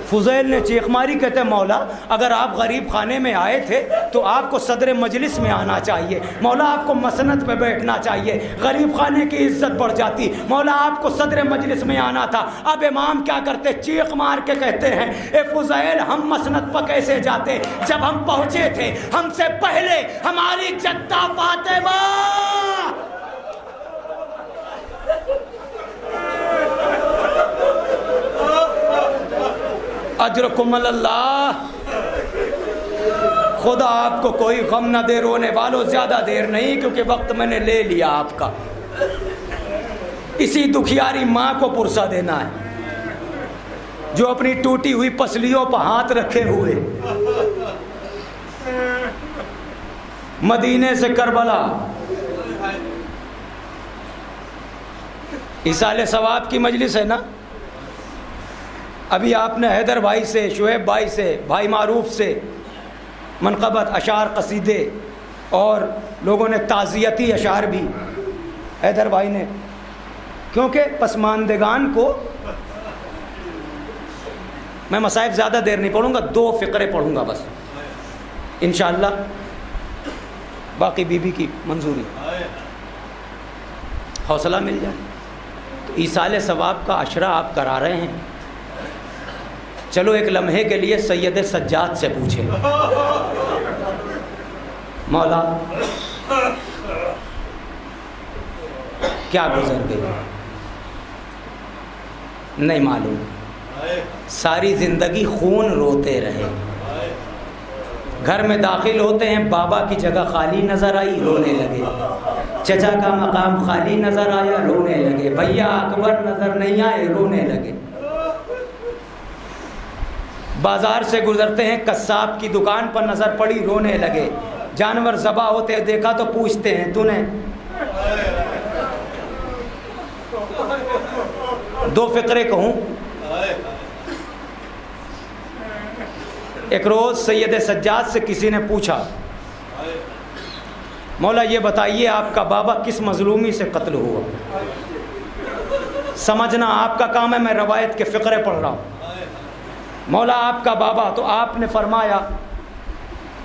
فضیل نے چیخ ماری, کہتے ہیں مولا اگر آپ غریب خانے میں آئے تھے تو آپ کو صدر مجلس میں آنا چاہیے. مولا آپ کو مسند پہ بیٹھنا چاہیے, غریب خانے کی عزت بڑھ جاتی. مولا آپ کو صدر مجلس میں آنا تھا. اب امام کیا کرتے, چیخ مار کے کہتے ہیں اے فضیل ہم مسند پہ کیسے جاتے, جب ہم پہنچے تھے ہم سے پہلے ہماری جدہ فاطمہ اجرکم اللہ. خدا آپ کو کوئی غم نہ دے. رونے والوں زیادہ دیر نہیں کیونکہ وقت میں نے لے لیا آپ کا. اسی دکھیاری ماں کو پرسہ دینا ہے جو اپنی ٹوٹی ہوئی پسلیوں پر ہاتھ رکھے ہوئے مدینے سے کربلا ایصال ثواب کی مجلس ہے نا. ابھی آپ نے حیدر بھائی سے, شعیب بھائی سے, بھائی معروف سے منقبت اشعار قصیدے اور لوگوں نے تعزیتی اشعار بھی حیدر بھائی نے, کیونکہ پسماندگان کو میں مصائب زیادہ دیر نہیں پڑھوں گا, 2 فقرے پڑھوں گا بس انشاءاللہ, باقی بی بی کی منظوری, حوصلہ مل جائے. تو ایصال ثواب کا عشرہ آپ کرا رہے ہیں, چلو ایک لمحے کے لیے سید سجاد سے پوچھیں مولا کیا گزر گئی؟ نہیں معلوم. ساری زندگی خون روتے رہے, گھر میں داخل ہوتے ہیں، بابا کی جگہ خالی نظر آئی، رونے لگے، چچا کا مقام خالی نظر آیا، رونے لگے، بھیا اکبر نظر نہیں آئے، رونے لگے۔ بازار سے گزرتے ہیں، قصاب کی دکان پر نظر پڑی، رونے لگے۔ جانور ذبح ہوتے دیکھا تو پوچھتے ہیں تو نے؟ دو فقرے کہوں۔ ایک روز سید سجاد سے کسی نے پوچھا، مولا یہ بتائیے آپ کا بابا کس مظلومی سے قتل ہوا؟ سمجھنا آپ کا کام ہے، میں روایت کے فقرے پڑھ رہا ہوں۔ مولا آپ کا بابا، تو آپ نے فرمایا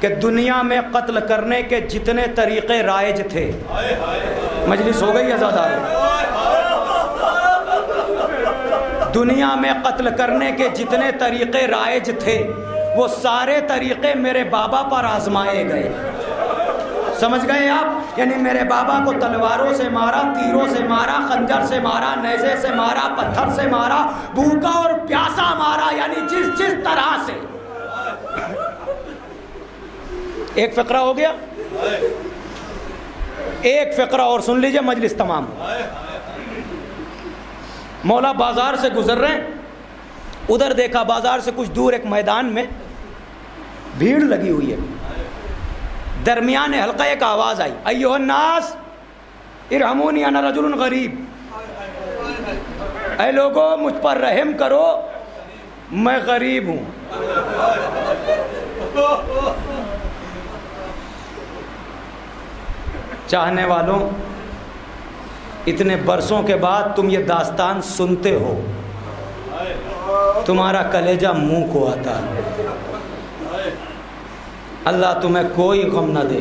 کہ دنیا میں قتل کرنے کے جتنے طریقے رائج تھے، مجلس ہو گئی آزادار، دنیا میں قتل کرنے کے جتنے طریقے رائج تھے وہ سارے طریقے میرے بابا پر آزمائے گئے۔ سمجھ گئے آپ؟ یعنی میرے بابا کو تلواروں سے مارا، تیروں سے مارا، خنجر سے مارا، نیزے سے مارا، پتھر سے مارا، بھوکا اور پیاسا مارا، یعنی جس طرح سے۔ ایک فقرہ ہو گیا، ایک فقرہ اور سن لیجئے، مجلس تمام۔ مولا بازار سے گزر رہے ہیں، ادھر دیکھا بازار سے کچھ دور ایک میدان میں بھیڑ لگی ہوئی ہے، درمیان حلقہ ایک آواز آئی، ایھا الناس ارحمونی انا رجل غریب، اے لوگو مجھ پر رحم کرو، میں غریب ہوں۔ چاہنے والوں، اتنے برسوں کے بعد تم یہ داستان سنتے ہو، تمہارا کلیجہ منہ کو آتا ہے۔ اللہ تمہیں کوئی غم نہ دے،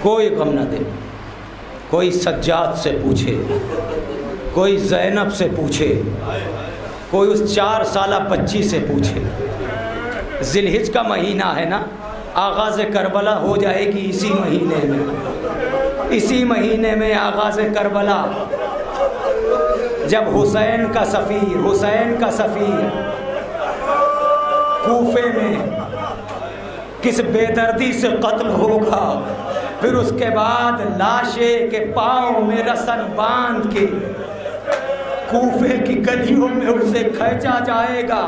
کوئی غم نہ دے۔ کوئی سجاد سے پوچھے، کوئی زینب سے پوچھے، کوئی اس 4 سالہ بچی سے پوچھے۔ ذی الحج کا مہینہ ہے نا، آغاز کربلا ہو جائے گی اسی مہینے میں، اسی مہینے میں آغاز کربلا، جب حسین کا سفیر کوفے میں کس بے دردی سے قتل ہوگا، پھر اس کے بعد لاشیں کے پاؤں میں رسن باندھ کے کوفے کی گلیوں میں اسے کھینچا جائے گا۔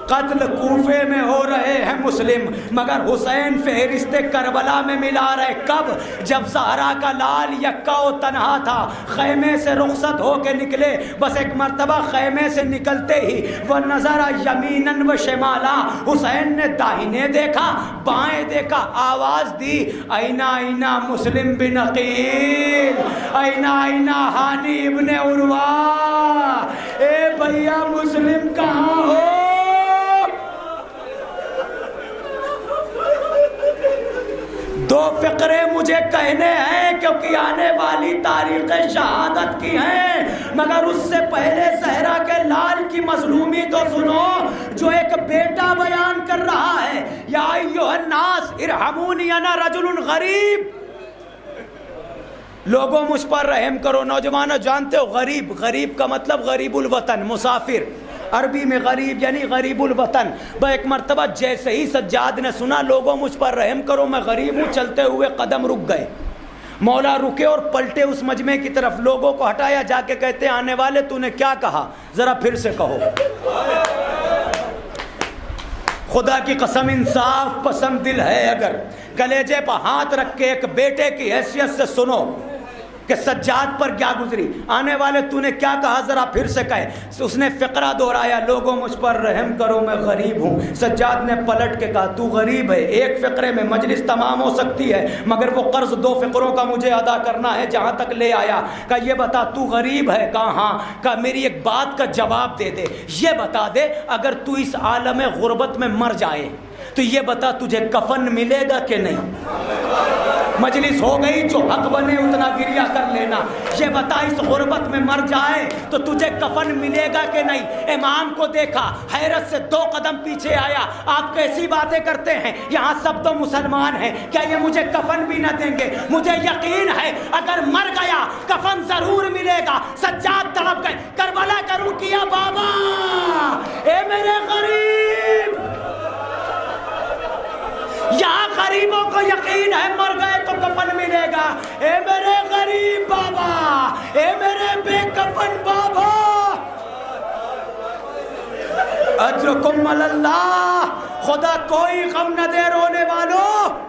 قتل کوفے میں ہو رہے ہیں مسلم، مگر حسین فہرست کربلا میں ملا رہے۔ کب؟ جب زہرا کا لال یکا و تنہا تھا، خیمے سے رخصت ہو کے نکلے، بس ایک مرتبہ خیمے سے نکلتے ہی وہ نظر یمیناً و شمالا، حسین نے داہنے دیکھا، بائیں دیکھا، آواز دی، اینا اینا مسلم بن عقیل، اینا اینا ہانی ابن عروہ، اے بھیا مسلم کہاں ہو؟ دو فقرے مجھے کہنے ہیں کیونکہ آنے والی تاریخ شہادت کی ہیں، مگر اس سے پہلے زہرا کے لال کی مظلومی تو سنو، جو ایک بیٹا بیان کر رہا ہے، یا ایھا الناس ارحمونی انا رجل غریب، لوگوں مجھ پر رحم کرو۔ نوجوانوں جانتے ہو غریب کا مطلب غریب الوطن، مسافر، عربی میں غریب یعنی غریب الوطن۔ ایک مرتبہ جیسے ہی سجاد نے سنا لوگوں مجھ پر رحم کرو میں غریب ہوں، چلتے ہوئے قدم رک گئے۔ مولا رکے اور پلٹے اس مجمع کی طرف، لوگوں کو ہٹایا، جا کے کہتے آنے والے تو نے کیا کہا، ذرا پھر سے کہو۔ خدا کی قسم انصاف پسند دل ہے اگر کلیجے پر ہاتھ رکھ کے ایک بیٹے کی حیثیت سے سنو کہ سجاد پر کیا گزری، آنے والے تو نے کیا کہا، ذرا پھر سے کہے۔ اس نے فقرہ دہرایا، لوگوں مجھ پر رحم کرو میں غریب ہوں۔ سجاد نے پلٹ کے کہا تو غریب ہے، ایک فقرے میں مجلس تمام ہو سکتی ہے، مگر وہ قرض 2 فقروں کا مجھے ادا کرنا ہے۔ جہاں تک لے آیا، کہا یہ بتا تو غریب ہے، کہا ہاں، کہا میری ایک بات کا جواب دے دے، یہ بتا دے اگر تو اس عالم غربت میں مر جائے تو یہ بتا تجھے کفن ملے گا کہ نہیں؟ مجلس ہو گئی، جو حق بنے اتنا گریہ کر لینا۔ یہ بتا اس غربت میں مر جائے تو تجھے کفن ملے گا کہ نہیں؟ امام کو دیکھا، حیرت سے 2 قدم پیچھے آیا، آپ کیسی باتیں کرتے ہیں، یہاں سب تو مسلمان ہیں، کیا یہ مجھے کفن بھی نہ دیں گے؟ مجھے یقین ہے اگر مر گیا کفن ضرور ملے گا۔ سجاد تڑپ گئے، کربلا کروں کیا بابا، اے میرے غریب، یہاں غریبوں کو یقین ہے مر گئے تو کفن ملے گا. اے میرے غریب بابا، اے میرے بے کفن بابا، اجرکم علی اللہ، خدا کوئی غم نہ دے رونے والوں.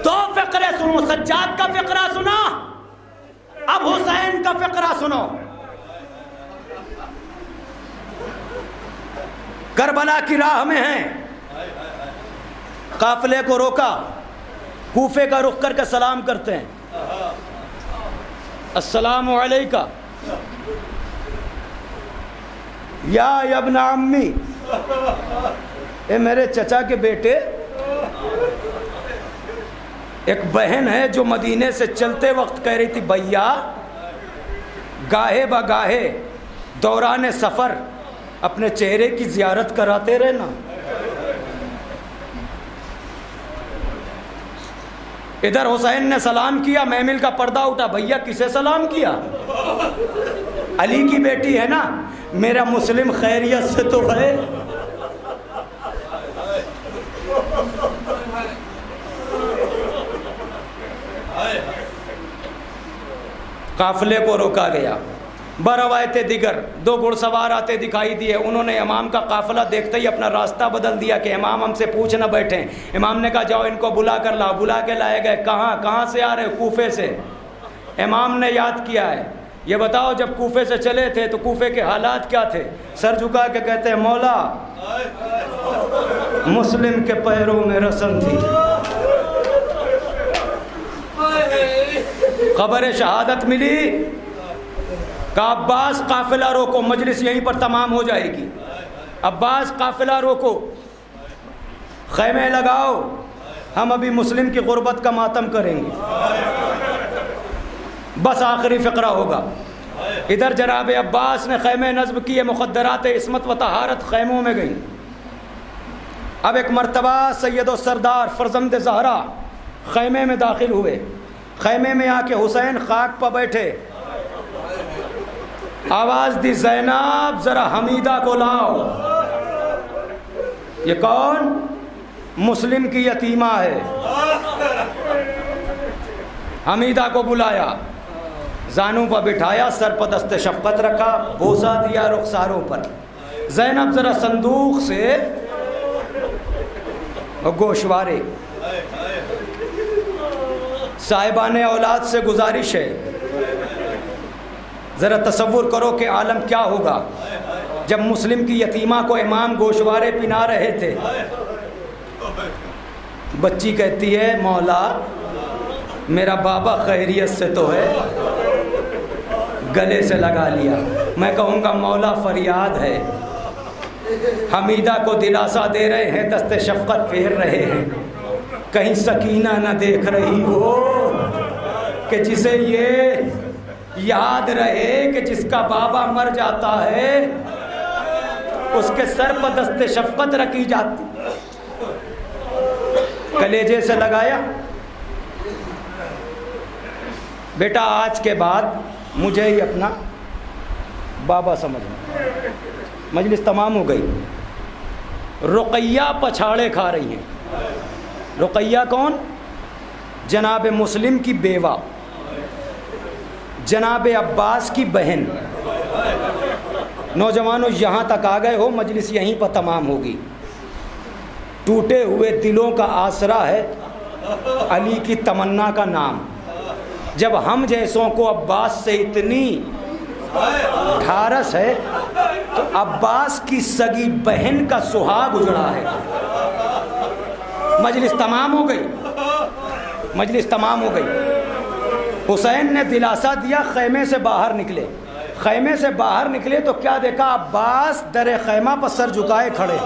دو فقرے سنو، سجاد کا فقرہ سنا، اب حسین کا فقرہ سنو. کربلا کی راہ میں ہیں، قافلے کو روکا، کوفے کا رخ کر کے سلام کرتے ہیں، السلام علیکہ یا ابن عمی، اے میرے چچا کے بیٹے. ایک بہن ہے جو مدینے سے چلتے وقت کہہ رہی تھی بھیا گاہے بگاہے دوران سفر اپنے چہرے کی زیارت کراتے رہنا. ادھر حسین نے سلام کیا، محمل کا پردہ اٹھا، بھیا کسے سلام کیا؟ علی کی بیٹی ہے نا، میرا مسلم خیریت سے تو ہے. قافلے کو روکا گیا. بروایت دیگر دو گھڑ سوار آتے دکھائی دیے، انہوں نے امام کا قافلہ دیکھتے ہی اپنا راستہ بدل دیا کہ امام ہم سے پوچھ نہ بیٹھیں. امام نے کہا جاؤ ان کو بلا کر لاؤ. بلا کے لائے گئے. کہاں سے آ رہے؟ کوفے سے. امام نے یاد کیا ہے، یہ بتاؤ جب کوفے سے چلے تھے تو کوفے کے حالات کیا تھے؟ سر جھکا کے کہتے ہیں مولا مسلم کے پیروں میں رسن تھی. خبر شہادت ملی کہ عباس قافلہ روکو، مجلس یہیں پر تمام ہو جائے گی. عباس قافلہ روکو، خیمے لگاؤ، ہم ابھی مسلم کی غربت کا ماتم کریں گے. بس آخری فقرہ ہوگا. ادھر جناب عباس نے خیمے نصب کیے، مخدرات عصمت و طہارت خیموں میں گئیں. اب ایک مرتبہ سید و سردار فرزند زہرا خیمے میں داخل ہوئے. خیمے میں آ کے حسین خاک پر بیٹھے، آواز دی زینب ذرا حمیدہ کو لاؤ. یہ کون؟ مسلم کی یتیمہ ہے. حمیدہ کو بلایا، زانوں پر بٹھایا، سر پر دست شفقت رکھا، بوسہ دیا رخساروں پر. زینب ذرا صندوق سے گوشوارے. صاحبان اولاد سے گزارش ہے، ذرا تصور کرو کہ عالم کیا ہوگا جب مسلم کی یتیمہ کو امام گوشوارے پنا رہے تھے. بچی کہتی ہے مولا میرا بابا خیریت سے تو ہے. گلے سے لگا لیا. میں کہوں گا مولا فریاد ہے. حمیدہ کو دلاسا دے رہے ہیں، دست شفقت پھیر رہے ہیں. کہیں سکینہ نہ دیکھ رہی ہو کہ جسے یہ یاد رہے کہ جس کا بابا مر جاتا ہے اس کے سر پر دست شفقت رکھی جاتی. کلیجے سے لگایا، بیٹا آج کے بعد مجھے ہی اپنا بابا سمجھنا. مجلس تمام ہو گئی. رقیہ پچھاڑے کھا رہی ہیں. رقیہ کون؟ جناب مسلم کی بیوہ، جناب عباس کی بہن. نوجوانوں یہاں تک آ گئے ہو، مجلس یہیں پر تمام ہوگی. ٹوٹے ہوئے دلوں کا آسرا ہے علی کی تمنا کا نام. جب ہم جیسوں کو عباس سے اتنی ڈھارس ہے تو عباس کی سگی بہن کا سہاگ اجڑا ہے. مجلس تمام ہو گئی. مجلس تمام ہو گئی. حسین نے دلاسا دیا، خیمے سے باہر نکلے. خیمے سے باہر نکلے تو کیا دیکھا؟ عباس در خیمہ پر سر جھکائے کھڑے.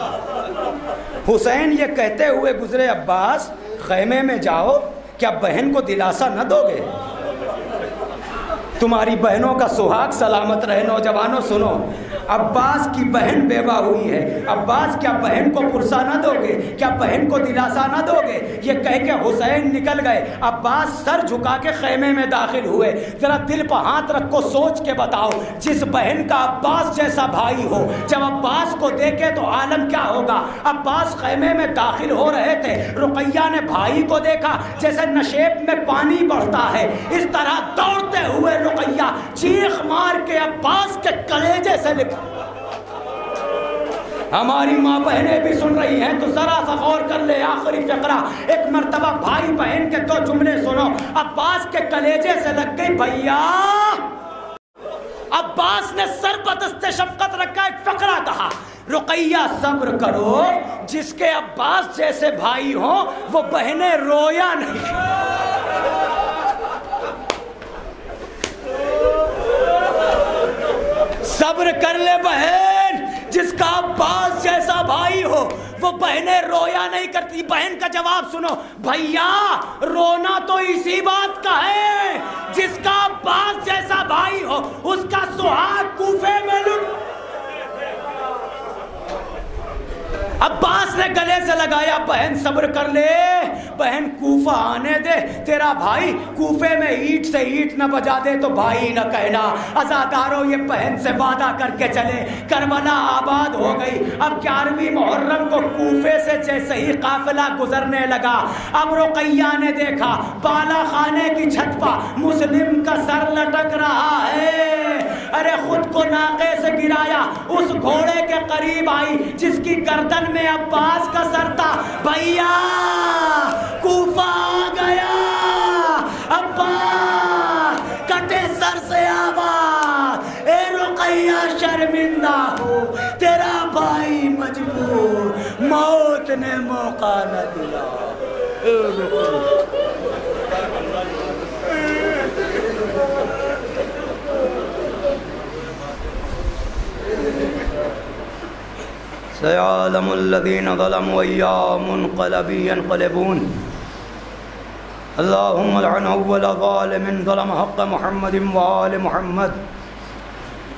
حسین یہ کہتے ہوئے گزرے عباس خیمے میں جاؤ، کیا بہن کو دلاسا نہ دو گے؟ تمہاری بہنوں کا سہاگ سلامت رہے. نوجوانوں سنو، عباس کی بہن بیوہ ہوئی ہے، عباس کیا بہن کو پرسہ نہ دو گے؟ کیا بہن کو دلاسا نہ دو گے؟ یہ کہہ کے حسین نکل گئے۔ عباس سر جھکا کے خیمے میں داخل ہوئے۔ ذرا دل پہ ہاتھ رکھو، سوچ کے بتاؤ، جس بہن کا عباس جیسا بھائی ہو، جب عباس کو دیکھے تو عالم کیا ہوگا؟ عباس خیمے میں داخل ہو رہے تھے، رقیہ نے بھائی کو دیکھا، جیسے نشیب میں پانی بڑھتا ہے اس طرح دوڑتے ہوئے رقیہ چیخ مار کے عباس کے کلیجے سے ہماری ماں بہنیں بھی سن رہی ہیں تو ذرا سا غور کر لے۔ آخری فقرہ، ایک مرتبہ بھائی بہن کے دو جملے سنو۔ عباس کے کلیجے سے لگ گئی بھیا، عباس نے سر بدست شفقت رکھا، ایک فقرہ کہا، رقیہ صبر کرو، جس کے عباس جیسے بھائی ہوں وہ بہنیں رویا نہیں۔ صبر کر لے بہن، جس کا عباس جیسا بھائی ہو وہ بہنیں رویا نہیں کرتی۔ بہن کا جواب سنو، بھیا رونا تو اسی بات کا ہے، جس کا عباس جیسا بھائی ہو اس کا سہاگ کوفے میں لٹ۔ عباس نے گلے سے لگایا، بہن صبر کر لے، بہن کوفہ آنے دے، تیرا بھائی کوفے میں اینٹ سے اینٹ نہ بجا دے تو بھائی نہ کہنا۔ عزاداروں یہ بہن سے وعدہ کر کے چلے، کربلا آباد ہو گئی۔ اب 11ویں محرم کو کوفے سے جیسے ہی قافلہ گزرنے لگا، اب رقیہ نے دیکھا بالا خانے کی چھت پا مسلم کا سر لٹک رہا ہے۔ ارے خود کو ناقے سے گرایا، اس گھوڑے کے قریب آئی جس کی گردن میں عباس کا سر تھا۔ بھیا کوفہ آ گیا، عباس کٹے سر سے آواز، اے رقیہ شرمندہ ہو، تیرا بھائی مجبور، موت نے موقع نہ دیا۔ سيعلم الذين ظلموا أي منقلب ينقلبون اللهم لعن أول ظالم ظلم حق محمد وآل محمد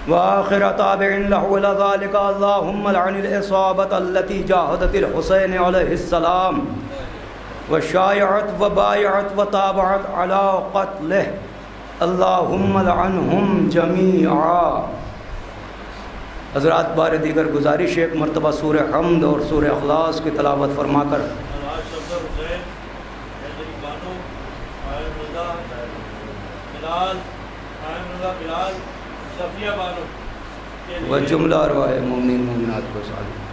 وآخر تابع له إلى ذلك اللهم لعن الإصابة التي جاهدت الحسين عليه السلام وشايعت وبايعت وتابعت على قتله اللهم لعنهم جميعا۔ حضرات بار دیگر گزارش، ایک مرتبہ سورہ حمد اور سورہ اخلاص کی تلاوت فرما کر وہ جملہ ارواح مومنین مومنات کو سالم۔